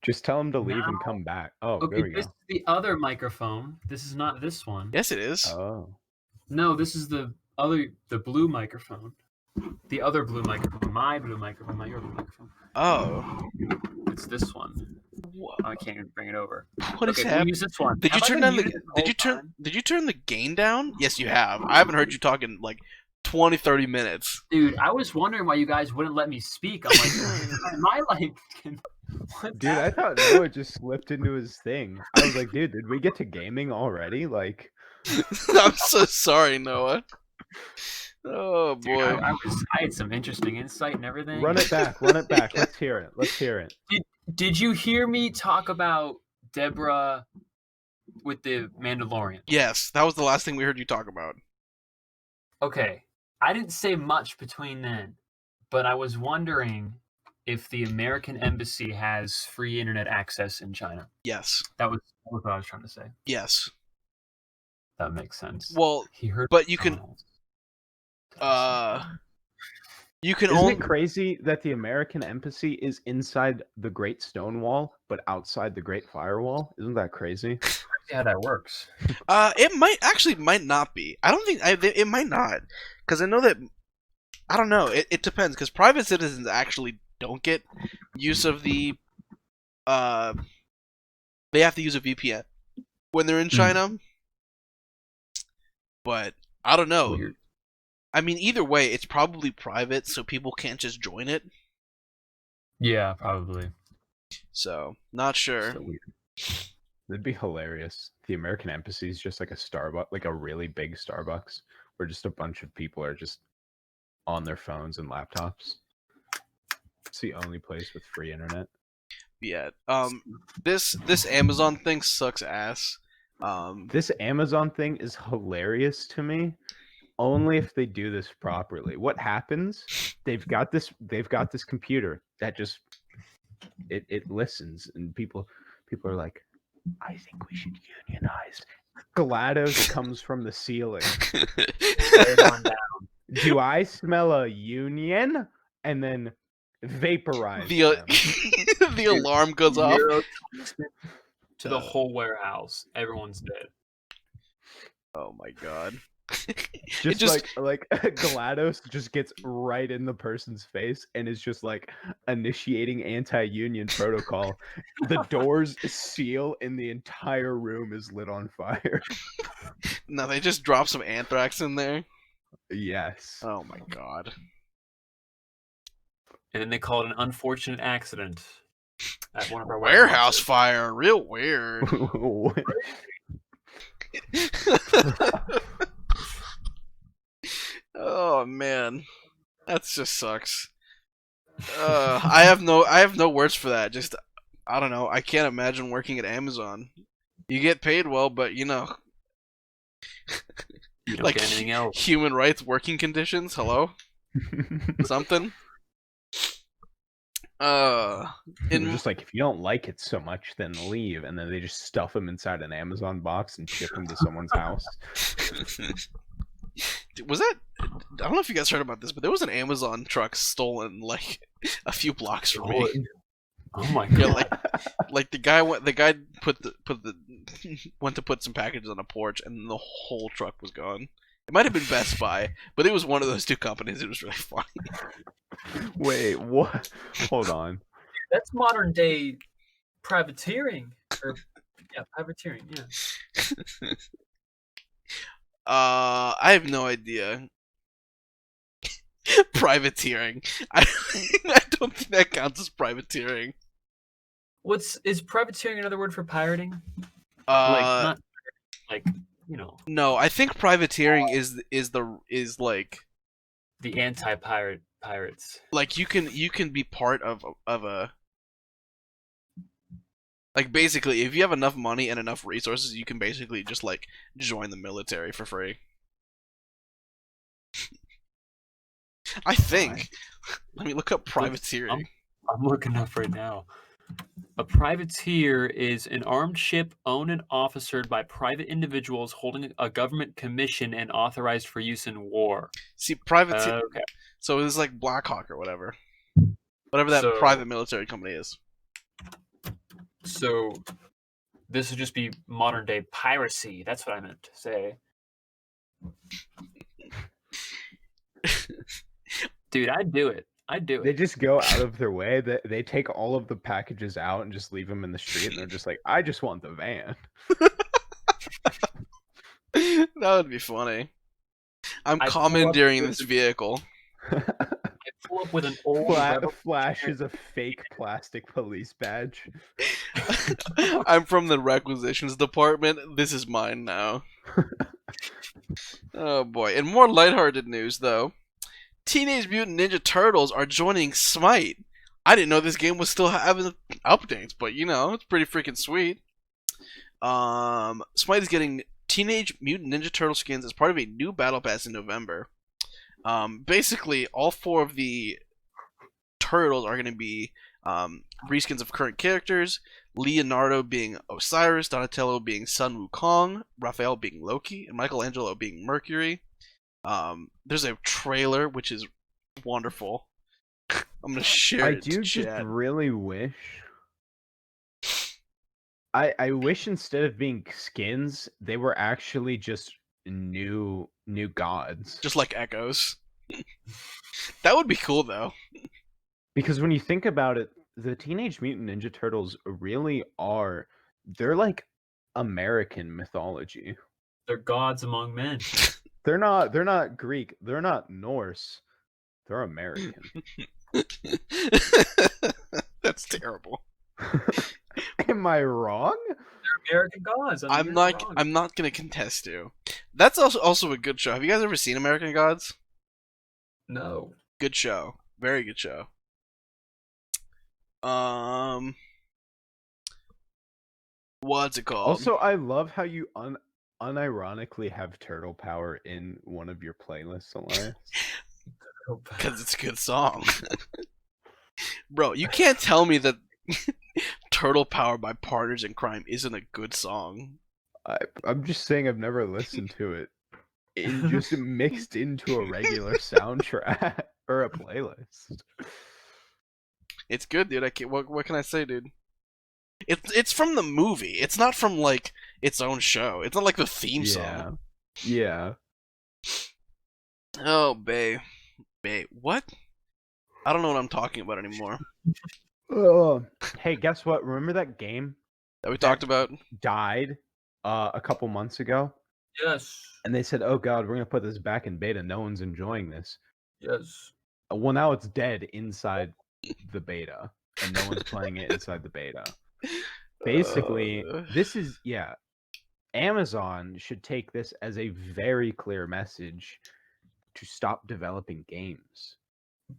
Just tell him to leave and come back. Oh, okay, there we this go. is the other microphone. This is not this one. Yes, it is. Oh. No, this is the blue microphone. The other blue microphone. My blue microphone. My your blue microphone. Oh. It's this one. What? I can't even bring it over. What is happening? We'll use this one. Did you turn the gain down? Yes, you have. I haven't heard you talk in like 20, 30 minutes. Dude, I was wondering why you guys wouldn't let me speak. I'm like, am I like... Dude, I thought Noah just slipped into his thing. I was like, dude, did we get to gaming already? Like, I'm so sorry, Noah. Oh boy, dude, I had some interesting insight and everything. Run it back. Let's hear it. Did you hear me talk about Deborah with the Mandalorian? Yes, that was the last thing we heard you talk about. Okay, I didn't say much between then, but I was wondering if the American embassy has free internet access in China. Yes. That was what I was trying to say. Yes. That makes sense. Well, he heard, but you can. You can. Isn't it crazy that the American embassy is inside the Great Stone Wall, but outside the Great Firewall? Isn't that crazy? Yeah, that works. It might not be. I don't think it might not, because I know that. I don't know. It depends, because private citizens actually don't get use of the. They have to use a VPN when they're in China. But I don't know. Weird. I mean, either way, it's probably private, so people can't just join it. Yeah, probably. So, not sure. So weird. It'd be hilarious. The American embassy is just like a Starbucks, like a really big Starbucks, where just a bunch of people are just on their phones and laptops. It's the only place with free internet. Yeah. This Amazon thing sucks ass. This Amazon thing is hilarious to me. Only if they do this properly. What happens? They've got this computer that just it listens, and people are like, I think we should unionize. GLaDOS comes from the ceiling. Right on down. Do I smell a union? And then vaporize the them. the alarm goes off. Neurotoxin to the whole warehouse. Everyone's dead. Oh my god. Just like GLaDOS just gets right in the person's face and is just like initiating anti-union protocol. The doors seal and the entire room is lit on fire. No, they just drop some anthrax in there. Yes. Oh my god. And then they call it an unfortunate accident at one of our Warehouse fire, real weird. Oh man, that just sucks. I have no words for that. Just I don't know. I can't imagine working at Amazon. You get paid well, but you know, You don't like get anything else. human rights, working conditions. Hello, something. They're just like, if you don't like it so much, then leave, and then they just stuff them inside an Amazon box and ship them to someone's house. Was that? I don't know if you guys heard about this, but there was an Amazon truck stolen like a few blocks from me. Oh my Yeah, god! like the guy went to put some packages on a porch, and the whole truck was gone. It might have been Best Buy, but it was one of those two companies. It was really funny. Wait, what? Hold on. That's modern day privateering. Privateering. Yeah. I have no idea. Privateering. I don't think that counts as privateering. Is privateering another word for pirating? Not like you know. No, I think privateering is like the anti-pirate pirates. Like you can be part of a like basically if you have enough money and enough resources, you can basically just like join the military for free. I think. Let me look up privateering. I'm looking up right now. A privateer is an armed ship owned and officered by private individuals holding a government commission and authorized for use in war. See, privateer. Okay. So it's like Black Hawk or whatever. Whatever that private military company is. So this would just be modern day piracy. That's what I meant to say. Dude, I'd do it. They just go out of their way. They take all of the packages out and just leave them in the street. And they're just like, I just want the van. That would be funny. I'm commandeering this vehicle. I pull up with an old Flash is a fake plastic police badge. I'm from the requisitions department. This is mine now. Oh boy. In more lighthearted news, though, Teenage Mutant Ninja Turtles are joining Smite. I didn't know this game was still having updates, but you know, it's pretty freaking sweet. Smite is getting Teenage Mutant Ninja Turtle skins as part of a new battle pass in November. Basically, all 4 of the turtles are going to be reskins of current characters. Leonardo being Osiris, Donatello being Sun Wukong, Raphael being Loki, and Michelangelo being Mercury. There's a trailer which is wonderful. I'm gonna share it. I do just really wish. I wish instead of being skins, they were actually just new gods. Just like echoes. That would be cool though. Because when you think about it, the Teenage Mutant Ninja Turtles really are. They're like American mythology. They're gods among men. They're not Greek. They're not Norse. They're American. That's terrible. Am I wrong? They're American gods. I'm not gonna contest you. That's also a good show. Have you guys ever seen American Gods? No. Good show. Very good show. What's it called? Also, I love how you unironically have turtle power in one of your playlists, Elias. Because it's a good song. Bro, you can't tell me that Turtle Power by Partners in Crime isn't a good song. I'm just saying I've never listened to it. It just mixed into a regular soundtrack or a playlist. It's good, dude. I can't, what can I say, dude? It's from the movie. It's not from like its own show. It's not like the theme song. Yeah. Oh, bae. What? I don't know what I'm talking about anymore. Hey, guess what? Remember that game That we talked about? died a couple months ago? Yes. And they said, "Oh God, we're gonna put this back in beta. No one's enjoying this." Yes. Well, now it's dead inside the beta, and no one's playing it inside the beta. Basically, this is Amazon should take this as a very clear message to stop developing games.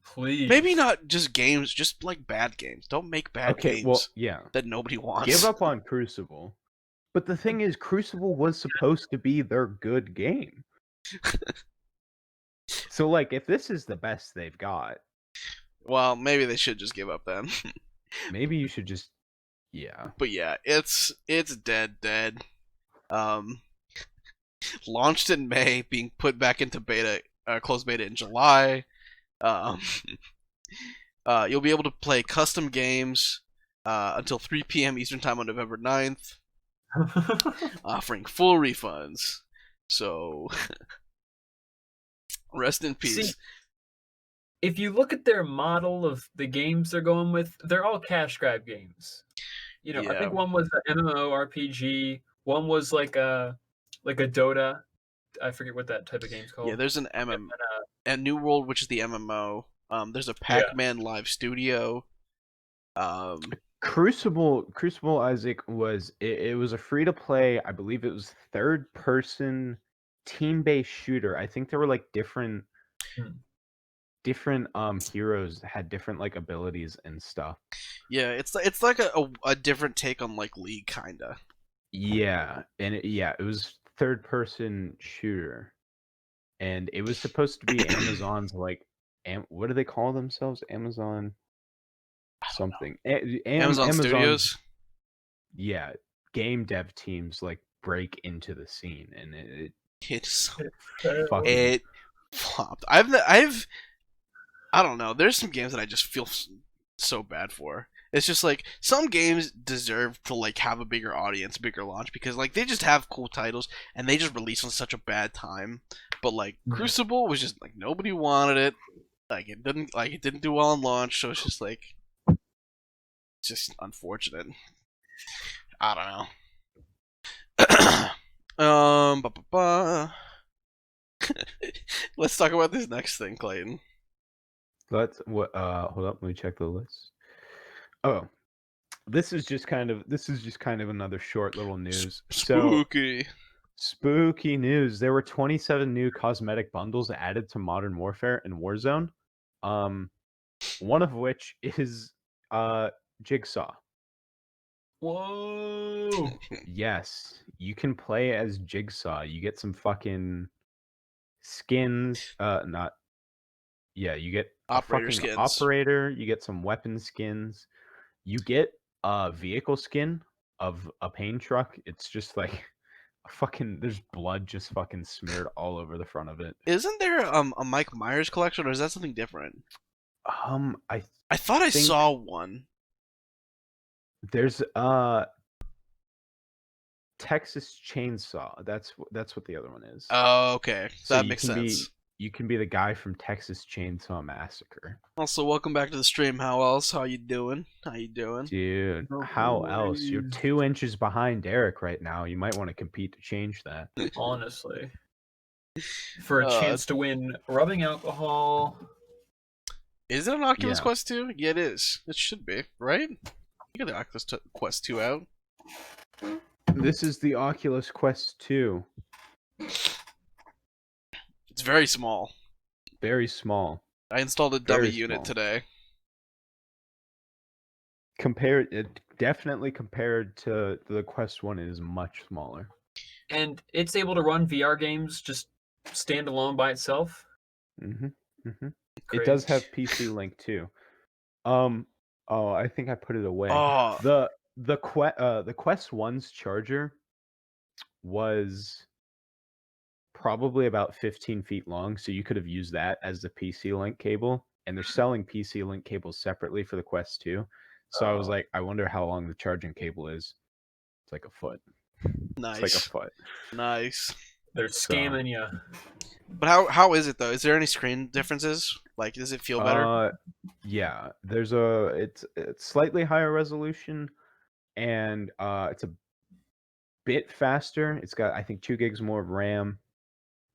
Please. Maybe not just games, just like bad games. Don't make bad games that nobody wants. Give up on Crucible. But the thing is, Crucible was supposed to be their good game. So, like, if this is the best they've got, well, maybe they should just give up then. maybe you should just, But yeah, it's dead. Launched in May, being put back into beta, closed beta in July. You'll be able to play custom games until 3 p.m. Eastern Time on November 9th, offering full refunds. So, rest in peace. See, if you look at their model of the games they're going with, they're all cash grab games. You know, I think one was an MMORPG, one was like a Dota. I forget what that type of game's called. Yeah, there's an a New World, which is the MMO. There's a Pac-Man Live Studio. Crucible Isaac was it was a free to play. I believe it was third person team-based shooter. I think there were like different heroes had different like abilities and stuff. Yeah, it's like a different take on like League kinda. Yeah, and it was third person shooter, and it was supposed to be Amazon's like what do they call themselves? Amazon something. Amazon Studios. Yeah, game dev teams like break into the scene, and it flopped. I don't know. There's some games that I just feel so bad for. It's just like some games deserve to like have a bigger audience, bigger launch, because like they just have cool titles and they just release on such a bad time. But like Crucible was just like nobody wanted it. Like it didn't do well on launch, so it's just like just unfortunate. I don't know. Let's talk about this next thing, Clayton. Hold up, let me check the list. Oh, this is just kind of another short little news. Spooky. Spooky news. There were 27 new cosmetic bundles added to Modern Warfare and Warzone. One of which is Jigsaw. Whoa. Yes, you can play as Jigsaw. You get some fucking skins. You get operator a fucking skins. Operator. You get some weapon skins. You get a vehicle skin of a pain truck. It's just like there's blood just fucking smeared all over the front of it. Isn't there a Mike Myers collection, or is that something different? I thought I saw one. There's Texas Chainsaw. That's what the other one is. Oh, okay. So that makes sense. You can be the guy from Texas Chainsaw Massacre. Also, welcome back to the stream. How else? How you doing? Dude, how else? You're 2 inches behind Derek right now. You might want to compete to change that. Honestly. For a chance to win rubbing alcohol. Is it an Oculus Quest 2? Yeah, it is. It should be, right? You got the Oculus Quest 2 out. This is the Oculus Quest 2. It's very small. Very small. I installed a dummy unit today. Definitely compared to the Quest 1, it is much smaller. And it's able to run VR games just stand alone by itself? It does have PC Link too. I think I put it away. Oh. The Quest 1's charger was probably about 15 feet long, so you could have used that as the PC Link cable. And they're selling PC Link cables separately for the Quest 2. So I was like, I wonder how long the charging cable is. It's like a foot. Nice. It's like a foot. Nice. They're scamming you. But how is it though? Is there any screen differences? Like, does it feel better? Yeah. It's slightly higher resolution, and it's a bit faster. It's got, I think, 2 gigs more of RAM.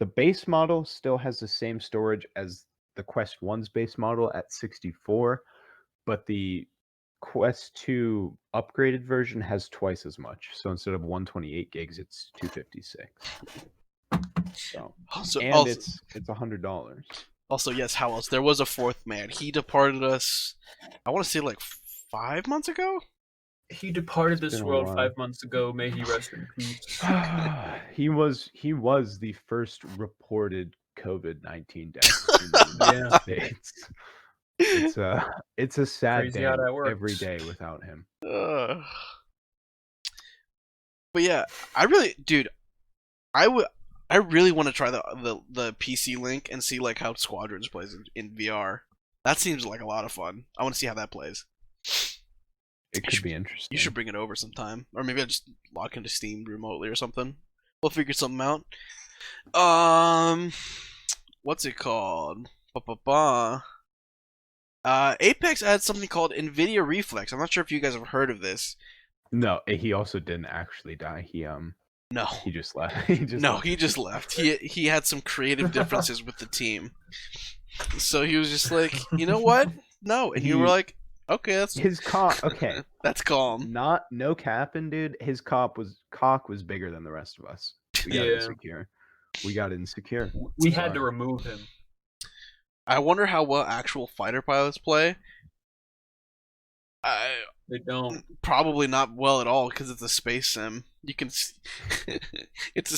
The base model still has the same storage as the Quest 1's base model at 64, but the Quest 2 upgraded version has twice as much. So instead of 128 gigs, it's 256. So, and it's $100. Also, yes, how else? There was a fourth man. He departed us, I want to say like 5 months ago? He departed this world 5 months ago. May he rest in peace. He was the first reported COVID-19 death in the United States. It's a sad Crazy day how that works. every day without him. But yeah, I really want to try the PC Link and see like how Squadrons plays in VR. That seems like a lot of fun. I want to see how that plays. It could be interesting. You should bring it over sometime, or maybe I'll just log into Steam remotely or something. We'll figure something out. What's it called? Apex adds something called NVIDIA Reflex. I'm not sure if you guys have heard of this. No, he also didn't actually die. He just left. He just left. He had some creative differences with the team, so he was just like, you know what? No, and you were like, okay, that's his cock. Okay, that's calm. No capping, dude. His cock was bigger than the rest of us. We got insecure. We got insecure. We had to remove him. I wonder how well actual fighter pilots play. They don't. Probably not well at all because it's a space sim. You can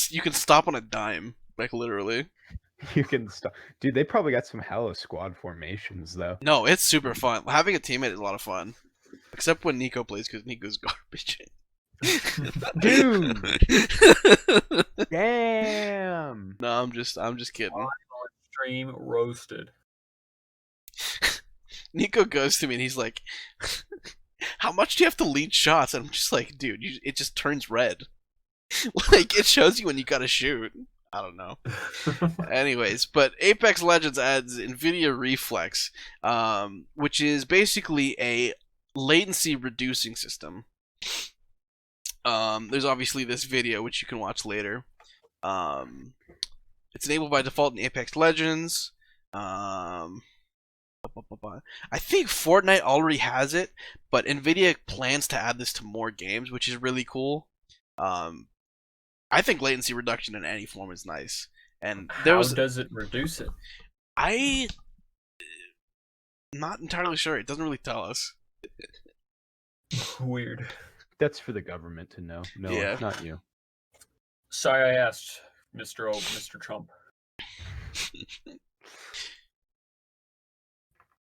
you can stop on a dime, like literally. You can stop, dude. They probably got some hella squad formations though. No, it's super fun. Having a teammate is a lot of fun, except when Nico plays because Nico's garbage. Dude, damn. No, I'm just kidding. Stream roasted. Nico goes to me and he's like, how much do you have to lead shots? And I'm just like, dude, it just turns red. Like, it shows you when you gotta shoot. I don't know. Anyways, but Apex Legends adds NVIDIA Reflex, which is basically a latency reducing system. There's obviously this video, which you can watch later. It's enabled by default in Apex Legends. I think Fortnite already has it, but NVIDIA plans to add this to more games, which is really cool. I think latency reduction in any form is nice. And how does it reduce it? I'm not entirely sure. It doesn't really tell us. Weird. That's for the government to know. No, yeah. Not you. Sorry, I asked, Mr. Trump.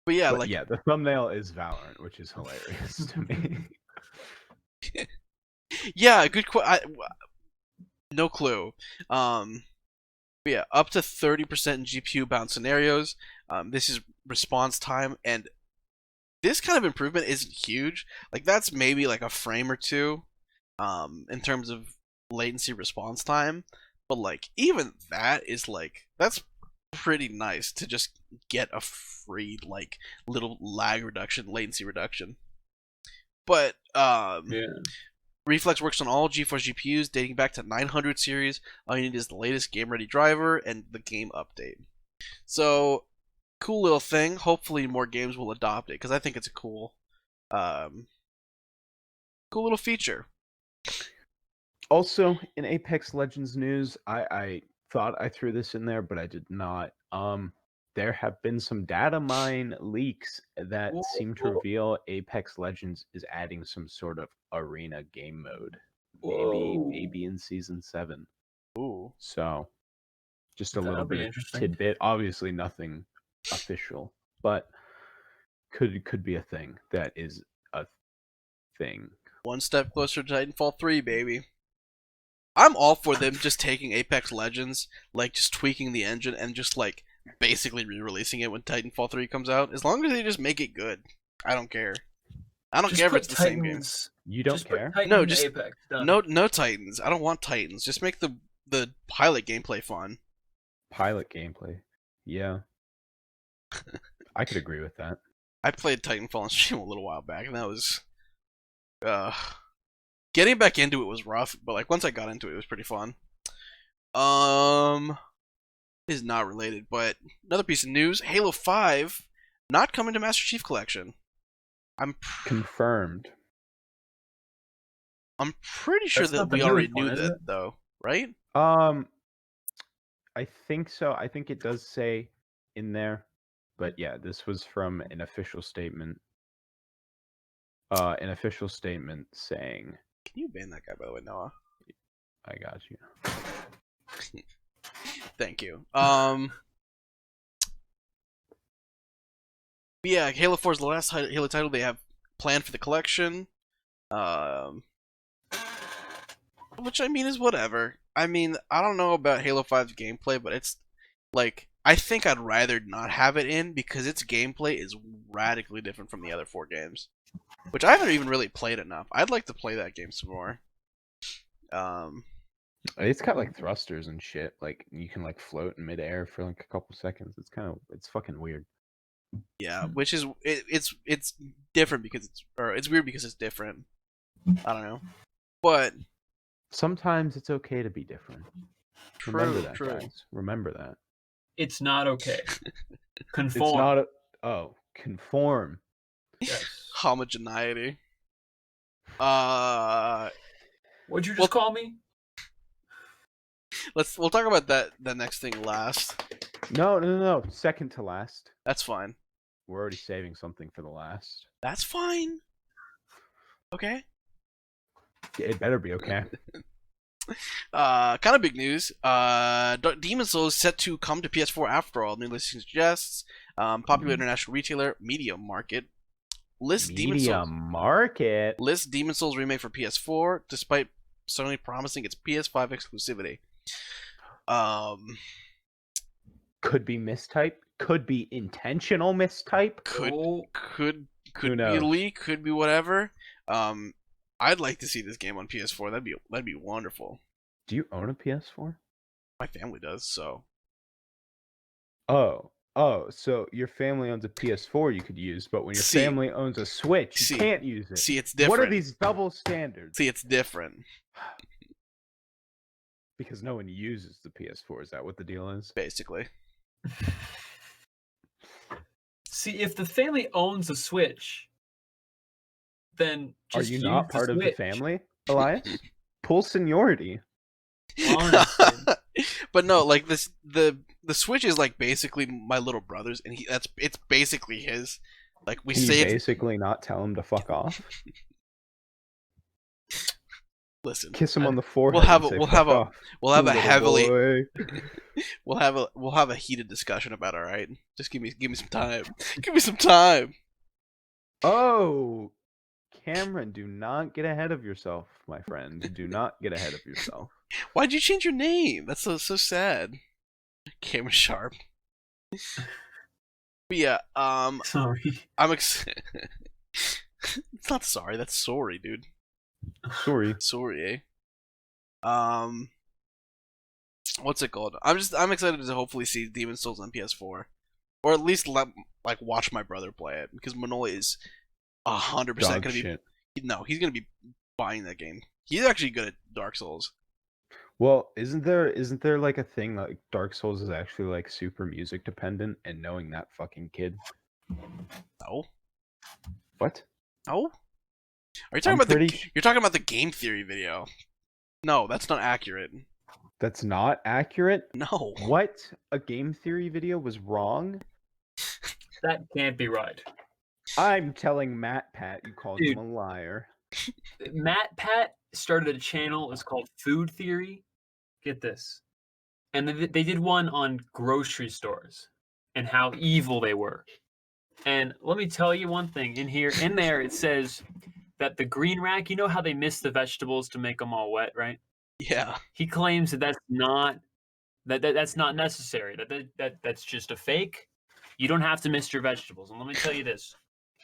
But yeah, the thumbnail is Valorant, which is hilarious to me. Yeah, good no clue. But yeah, up to 30% in GPU bound scenarios. This is response time, and this kind of improvement isn't huge. Like, that's maybe like a frame or two in terms of latency response time, but like even that is like, that's pretty nice to just get a free like little lag reduction, latency reduction. But Reflex works on all GeForce GPUs dating back to 900 series. All you need is the latest game-ready driver and the game update. So, cool little thing. Hopefully more games will adopt it, because I think it's a cool little feature. Also, in Apex Legends news, I thought I threw this in there, but I did not. There have been some data mine leaks that seem to reveal Apex Legends is adding some sort of arena game mode. Maybe in Season 7. Ooh. So, just a little bit of tidbit. Obviously nothing official, but could be a thing that is a thing. One step closer to Titanfall 3, baby. I'm all for them just taking Apex Legends, like just tweaking the engine and just like basically re-releasing it when Titanfall 3 comes out. As long as they just make it good, I don't care. I don't care if it's the same game. You don't Just put care? Titans No, in just Apex. Done. no Titans. I don't want Titans. Just make the pilot gameplay fun. Pilot gameplay. Yeah. I could agree with that. I played Titanfall on stream a little while back, and that was getting back into it was rough, but like once I got into it, it was pretty fun. Is not related, but another piece of news: Halo 5 not coming to Master Chief Collection. Confirmed. I'm pretty sure That's that not the we already newest one, knew is that, it? though, right? I think so. I think it does say in there, but yeah, this was from an official statement. An official statement saying, Can you ban that guy, by the way, Noah? "I got you." Thank you. Yeah, Halo 4 is the last Halo title they have planned for the collection. Which I mean is whatever. I mean, I don't know about Halo 5's gameplay, but it's like I think I'd rather not have it in because its gameplay is radically different from the other 4 games, which I haven't even really played enough. I'd like to play that game some more. It's got like thrusters and shit. Like you can like float in midair for like a couple seconds. It's fucking weird. Yeah, which is it's different because it's weird because it's different. I don't know, but Sometimes it's okay to be different. Remember that, true. guys. Remember that. It's not okay. It's Conform. not conform. Yes. Homogeneity. What'd you just call me? We'll talk about the next thing last. No. Second to last. That's fine. We're already saving something for the last. That's fine. Okay. It better be okay. Kind of big news. Demon's Souls is set to come to PS4 after all. New listing suggests. Popular international retailer Media Market lists Demon's Souls remake for PS4, despite Sony promising its PS5 exclusivity. Could be mistype. Could be intentional mistype. Could be a leak. Could be whatever. I'd like to see this game on PS4. That'd be wonderful. Do you own a PS4? My family does, so. Oh, so your family owns a PS4 you could use, but when your family owns a Switch, you can't use it. See, it's different. What are these double standards? See, it's different. Because no one uses the PS4. Is that what the deal is? Basically. See, if the family owns a Switch, then just are you not part of the family, Elias? Pull seniority. Honestly. But no, like the Switch is like basically my little brother's, and it's basically his. Like we say, basically not tell him to fuck off. Listen, kiss him on the forehead. We'll have a heated discussion about it. All right, just give me some time. Give me some time. Oh, Cameron, do not get ahead of yourself, my friend. Do not get ahead of yourself. Why'd you change your name? That's so sad. Cameron Sharp. But yeah, Sorry. I'm excited. It's not sorry. That's sorry, dude. Sorry, eh? What's it called? I'm excited to hopefully see Demon's Souls on PS4, or at least watch my brother play it because Manoy is 100% gonna be. No, he's gonna be buying that game. He's actually good at Dark Souls. Well, isn't there like a thing like Dark Souls is actually like super music dependent, and knowing that fucking kid? No. What? No. Are you talking you're talking about the game theory video? No, that's not accurate. That's not accurate? No. What? A game theory video was wrong? That can't be right. I'm telling Matt Pat you called him a liar. Matt Pat started a channel. It's called Food Theory. Get this. And they did one on grocery stores and how evil they were. And let me tell you one thing. In there, it says that the green rack, you know how they mist the vegetables to make them all wet, right? Yeah. He claims that that's not necessary. That's just a fake. You don't have to miss your vegetables. And let me tell you this: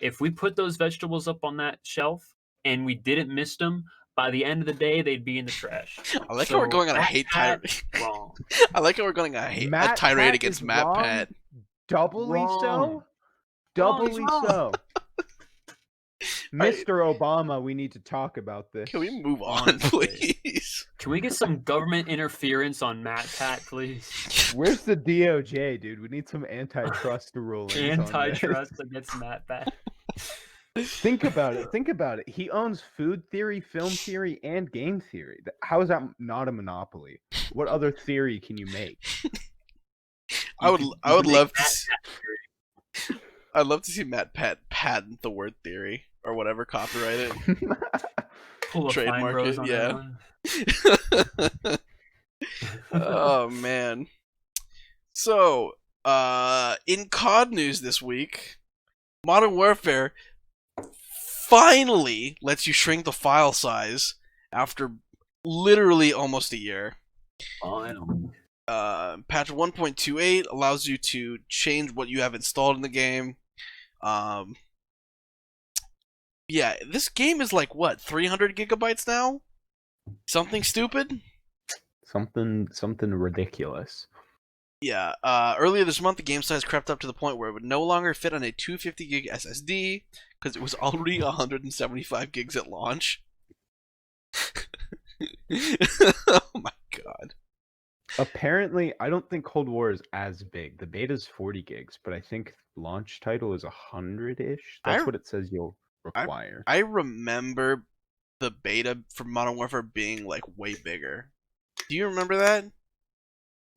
if we put those vegetables up on that shelf and we didn't miss them, by the end of the day, they'd be in the trash. I like how we're going on a hate tirade. Wrong. I like how we're going on a Matt tirade Pat against is Matt wrong. Pat. Doubly Wrong. so. Wrong, he's Doubly wrong. so. Mr. Obama, we need to talk about this. Can we move on, Honestly. please? Can we get some government interference on Matt Pat, please? Where's the DOJ, dude? We need some antitrust rulings. Antitrust against Matt Pat. Think about it. Think about it. He owns food theory, film theory, and game theory. How is that not a monopoly? What other theory can you make? I would love to. I'd love to see Matt Pat patent the word theory or whatever, copyright it, Pull a trademark Fine Bros it. on Yeah. everyone. Oh man. So, in COD news this week, Modern Warfare finally lets you shrink the file size after literally almost a year. Finally. Patch 1.28 allows you to change what you have installed in the game. Yeah, this game is like what, 300 gigabytes now? Something stupid? Something ridiculous. Yeah, earlier this month the game size crept up to the point where it would no longer fit on a 250 gig SSD because it was already 175 gigs at launch. Oh my god. Apparently, I don't think Cold War is as big. The beta is 40 gigs, but I think launch title is 100-ish. That's what it says you'll require. I remember the beta for Modern Warfare being like way bigger. Do you remember that?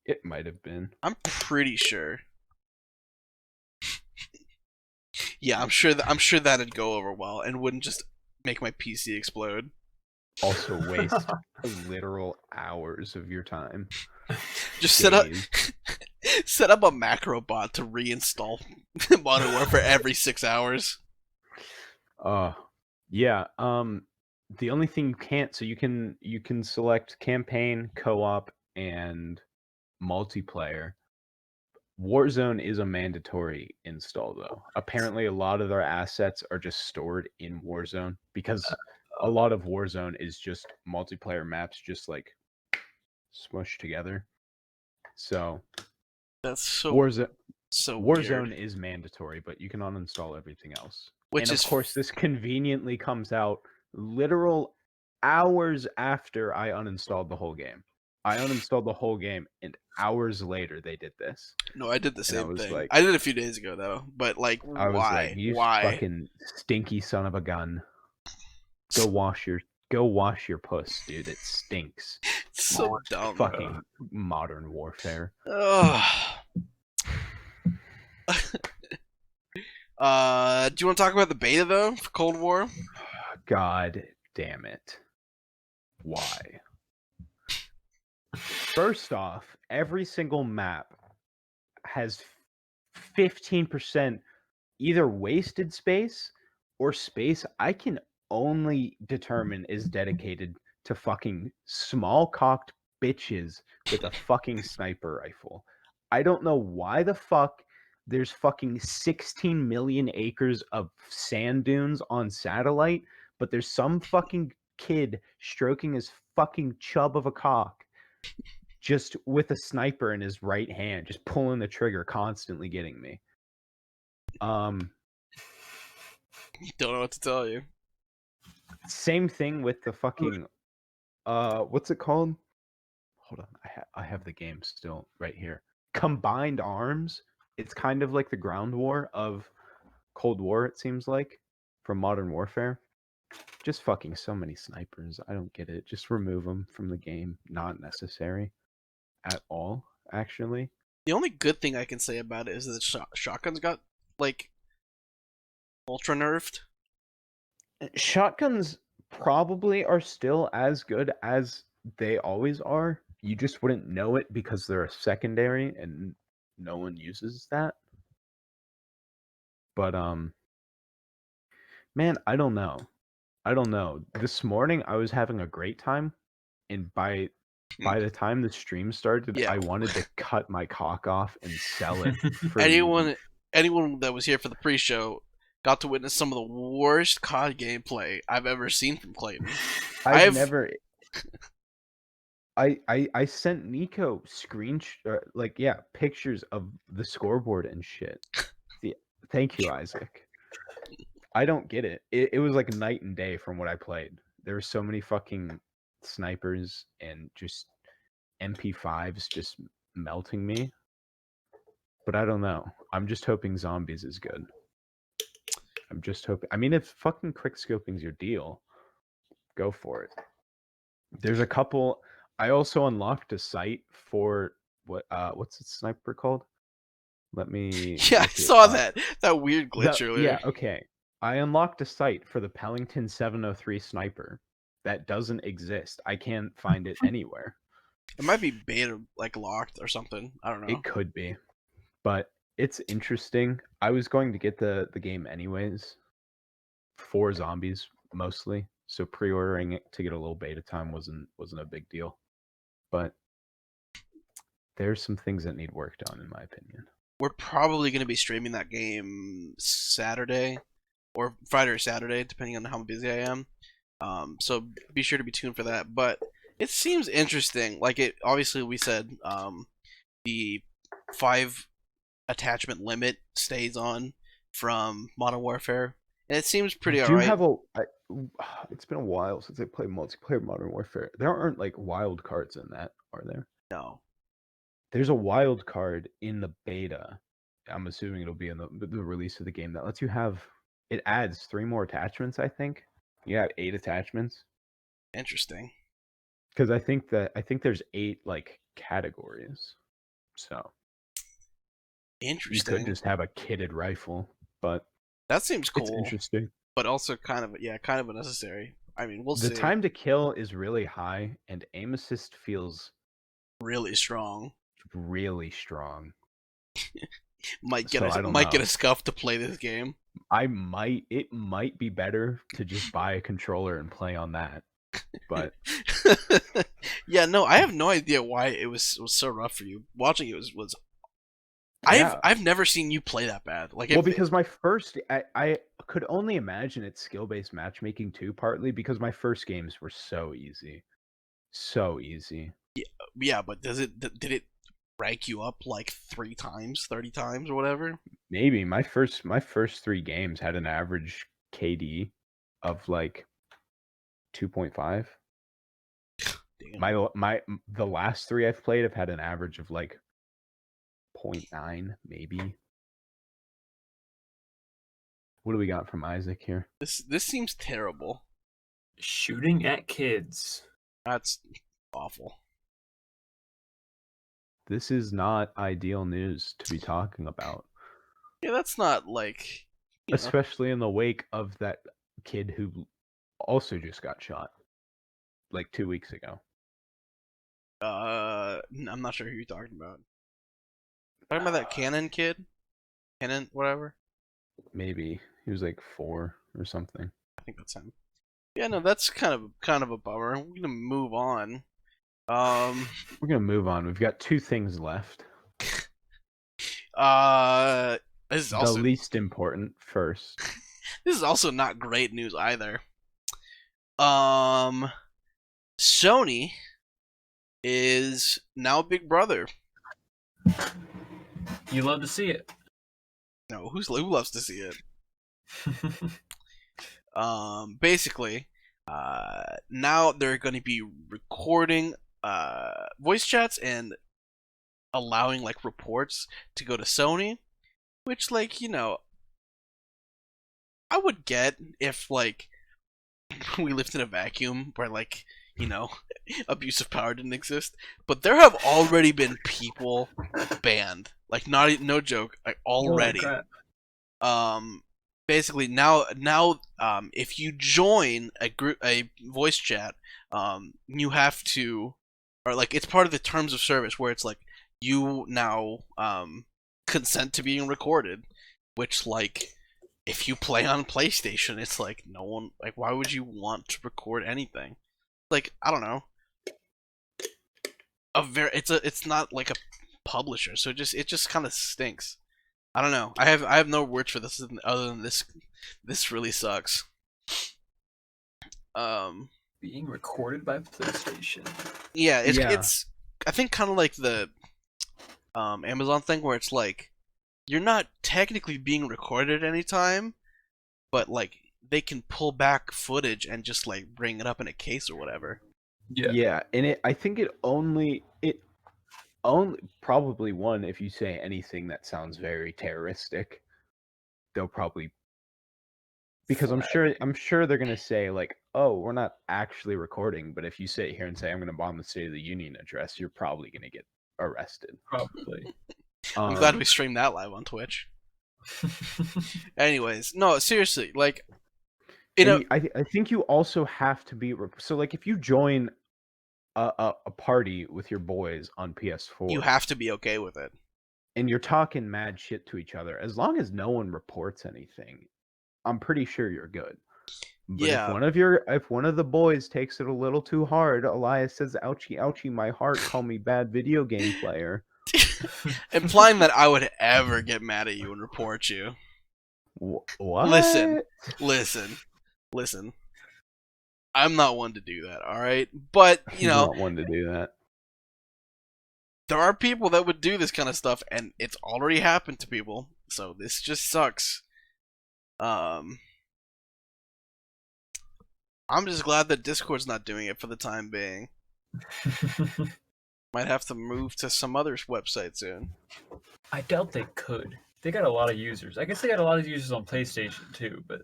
It might have been. I'm pretty sure. Yeah, I'm sure that'd go over well and wouldn't just make my PC explode. Also waste literal hours of your time. Just set up a macro bot to reinstall Modern Warfare every 6 hours. Yeah. The only thing you can't, so you can select campaign, co-op, and multiplayer. Warzone is a mandatory install though. Apparently a lot of their assets are just stored in Warzone because a lot of Warzone is just multiplayer maps just like smushed together. So that's so Warzone weird. is mandatory, but you can uninstall everything else. Which and of course this conveniently comes out literal hours after I uninstalled the whole game. I uninstalled the whole game, and hours later they did this. No, I did the same thing. Like, I did it a few days ago though, but like, I was why? like, you why? fucking stinky son of a gun. Go wash your puss, dude. It stinks. It's so dumb. Fucking Modern Warfare. Do you want to talk about the beta though for Cold War? God damn it. Why? First off, every single map has 15% either wasted space or space I can only determine is dedicated to fucking small-cocked bitches with a fucking sniper rifle. I don't know why the fuck there's fucking 16 million acres of sand dunes on satellite, but there's some fucking kid stroking his fucking chub of a cock just with a sniper in his right hand, just pulling the trigger, constantly getting me. Don't know what to tell you. Same thing with the fucking what's it called? Hold on, I have the game still right here. Combined Arms. It's kind of like the ground war of Cold War, it seems like, from Modern Warfare. Just fucking so many snipers. I don't get it. Just remove them from the game. Not necessary at all, actually. The only good thing I can say about it is that shotguns got like ultra nerfed. Shotguns probably are still as good as they always are. You just wouldn't know it because they're a secondary and no one uses that. But man, I don't know. This morning I was having a great time and by the time the stream started, Yeah. I wanted to cut my cock off and sell it for anyone that was here for the pre-show got to witness some of the worst COD gameplay I've ever seen from Clayton. I've never. I sent Nico pictures of the scoreboard and shit. Thank you, Isaac. I don't get it. It was like night and day from what I played. There were so many fucking snipers and just MP5s just melting me. But I don't know. I'm just hoping zombies is good. I'm just hoping. I mean, if fucking quickscoping's your deal, go for it. There's a couple. I also unlocked a site for what's the sniper called? Let me. Yeah, I saw that weird glitch earlier. Yeah, okay. I unlocked a site for the Pellington 703 sniper that doesn't exist. I can't find it anywhere. It might be beta locked or something. I don't know. It could be, but it's interesting. I was going to get the game anyways for zombies mostly, so pre-ordering it to get a little beta time wasn't a big deal. But there's some things that need work done, in my opinion. We're probably going to be streaming that game Saturday or Friday or Saturday, depending on how busy I am. So be sure to be tuned for that. But it seems interesting. Obviously we said the 5 attachment limit stays on from Modern Warfare, and it seems pretty alright. It's been a while since I played multiplayer Modern Warfare. There aren't wild cards in that, are there? No. There's a wild card in the beta. I'm assuming it'll be in the release of the game that lets you have. It adds 3 more attachments. I think you have 8 attachments. Interesting. Because I think there's 8 categories. So interesting. You could just have a kitted rifle, but that seems cool. It's interesting, but also kind of unnecessary. I mean, we'll see. The time to kill is really high, and aim assist feels really strong. Really strong. might get a scuff to play this game. It might be better to just buy a controller and play on that. But yeah, no, I have no idea why it was so rough for you. Watching it was I've never seen you play that bad. Because my first I could only imagine it's skill-based matchmaking too, partly because my first games were so easy. So easy. Yeah, but did it rank you up 3 times, 30 times or whatever? Maybe my first 3 games had an average KD of 2.5. The last 3 I've played have had an average of 0.9 maybe. What do we got from Isaac here? This seems terrible. Shooting at kids. That's awful. This is not ideal news to be talking about. Yeah, that's not especially in the wake of that kid who also just got shot 2 weeks ago. I'm not sure who you're talking about. Talking about that Cannon kid? Cannon, whatever? Maybe. He was 4 or something. I think that's him. Yeah, no, that's kind of a bummer. We're gonna move on. We're gonna move on. We've got 2 things left. This is also the least important first. This is also not great news either. Sony is now Big Brother. You love to see it. No, who loves to see it? Basically, now they're going to be recording voice chats and allowing reports to go to Sony, which I would get if we lived in a vacuum where abuse of power didn't exist, but there have already been people banned, no joke, already. Basically now if you join a voice chat, you have to, or it's part of the terms of service where it's you now consent to being recorded, which if you play on PlayStation, it's no one, why would you want to record anything? I don't know. it's not like a publisher, so it just kind of stinks. I don't know. I have no words for this other than this really sucks. Being recorded by PlayStation. Yeah, Yeah. it's I think kind of like the Amazon thing where it's like you're not technically being recorded at any time, but like they can pull back footage and just like bring it up in a case or whatever. Yeah, and I think it only probably one, if you say anything that sounds very terroristic, they'll probably, because I'm sure they're gonna say like, oh, we're not actually recording, but if you sit here and say I'm gonna bomb the State of the Union address, you're probably gonna get arrested. Probably. I'm glad we streamed that live on Twitch. Anyways, no, seriously, like, I think you also have to be so like if you join a party with your boys on PS4, you have to be okay with it. And you're talking mad shit to each other, as long as no one reports anything, I'm pretty sure you're good. But Yeah. if one of the boys takes it a little too hard, Elias says, "Ouchie, ouchie, my heart, call me bad video game player." Implying that I would ever get mad at you and report you. What? Listen. I'm not one to do that, alright? But, you know, not one to do that. There are people that would do this kind of stuff, and it's already happened to people, so this just sucks. I'm just glad that Discord's not doing it for the time being. Might have to move to some other website soon. I doubt they could. They got a lot of users. I guess they got a lot of users on PlayStation too, but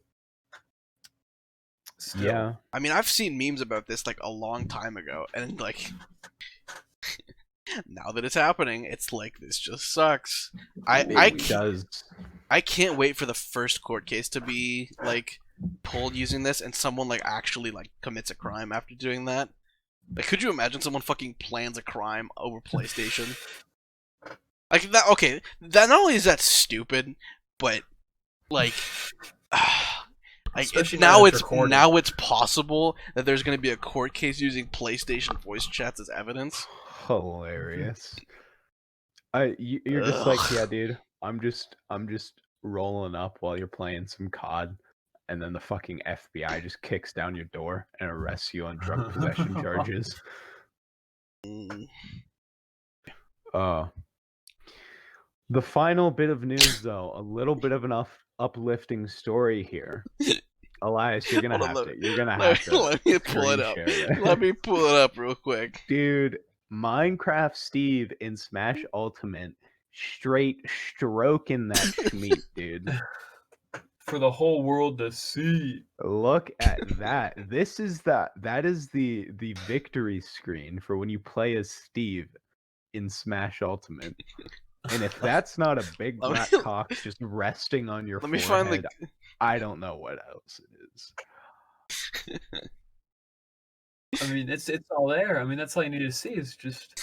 still. Yeah. I mean, I've seen memes about this like a long time ago, and like now that it's happening, it's like this just sucks. I can't wait for the first court case to be like pulled using this, and someone like actually like commits a crime after doing that. Like, could you imagine someone fucking plans a crime over PlayStation? Like that. Okay, that not only is that stupid, but like, now it's possible that there's going to be a court case using PlayStation voice chats as evidence. Hilarious. You're just like, yeah, dude. I'm just rolling up while you're playing some COD. And then the fucking FBI just kicks down your door and arrests you on drug possession charges. The final bit of news, though, a little bit of an uplifting story here. Elias, you're gonna have to. Let me pull it up. Let me pull it up real quick, dude. Minecraft Steve in Smash Ultimate, straight stroking that schmeat, dude. For the whole world to see. Look at that. That is the victory screen for when you play as Steve in Smash Ultimate. And if that's not a big black cock just resting on your forehead, I don't know what else it is. I mean, it's all there. I mean, that's all you need to see is just.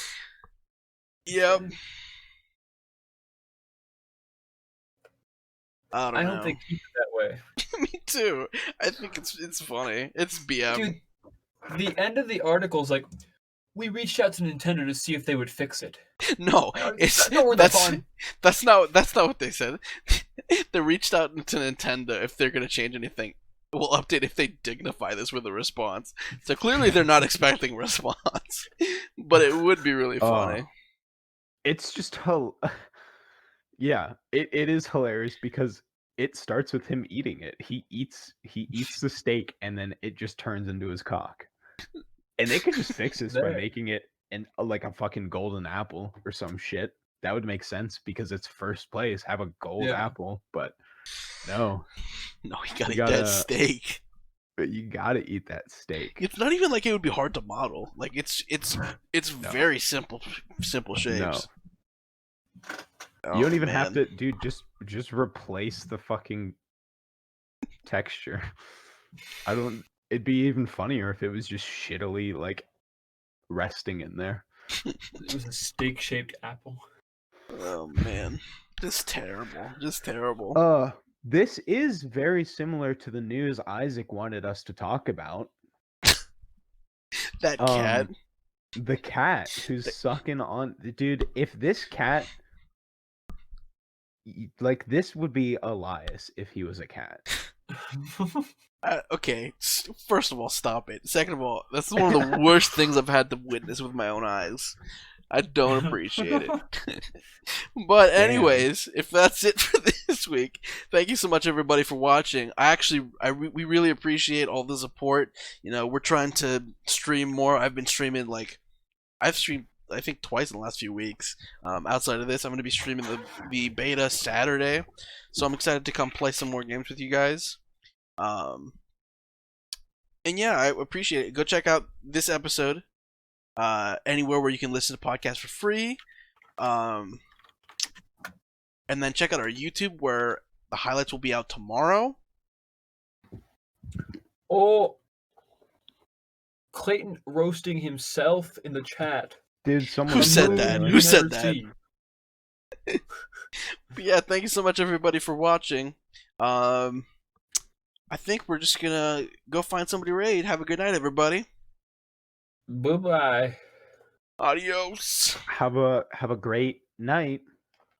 Yep. I don't know. Think keep it that way. Me too. I think it's funny. It's BM. Dude, the end of the article is like, we reached out to Nintendo to see if they would fix it. No, that's not what they said. They reached out to Nintendo if they're gonna change anything. We'll update if they dignify this with a response. So clearly they're not expecting a response, but it would be really funny. It's just yeah, it is hilarious because it starts with him eating it. He eats the steak and then it just turns into his cock. And they could just fix this by making it like a fucking golden apple or some shit. That would make sense because it's first place. Have a gold apple, but no. No, you gotta eat that steak. But you gotta eat that steak. It's not even like it would be hard to model. Like it's very simple shapes. No. You don't even have to, dude. Just replace the fucking texture. It'd be even funnier if it was just shittily like resting in there. It was a steak-shaped apple. Oh man, just terrible. This is very similar to the news Isaac wanted us to talk about. That cat. The cat who's sucking on, dude. If this cat, like, this would be Elias if he was a cat. Okay, first of all, stop it. Second of all, that's one of the worst things I've had to witness with my own eyes. I don't appreciate it. But anyways, if that's it for this week, thank you so much everybody for watching. We really appreciate all the support. You know, we're trying to stream more. I've streamed I think twice in the last few weeks. Outside of this, I'm going to be streaming the beta Saturday, so I'm excited to come play some more games with you guys. And yeah, I appreciate it. Go check out this episode anywhere where you can listen to podcasts for free. And then check out our YouTube where the highlights will be out tomorrow. Oh, Clayton roasting himself in the chat. Dude, someone Who said that? Who said that? But yeah, thank you so much everybody for watching. I think we're just gonna go find somebody to raid. Have a good night, everybody. Bye-bye. Adios. Have a great night.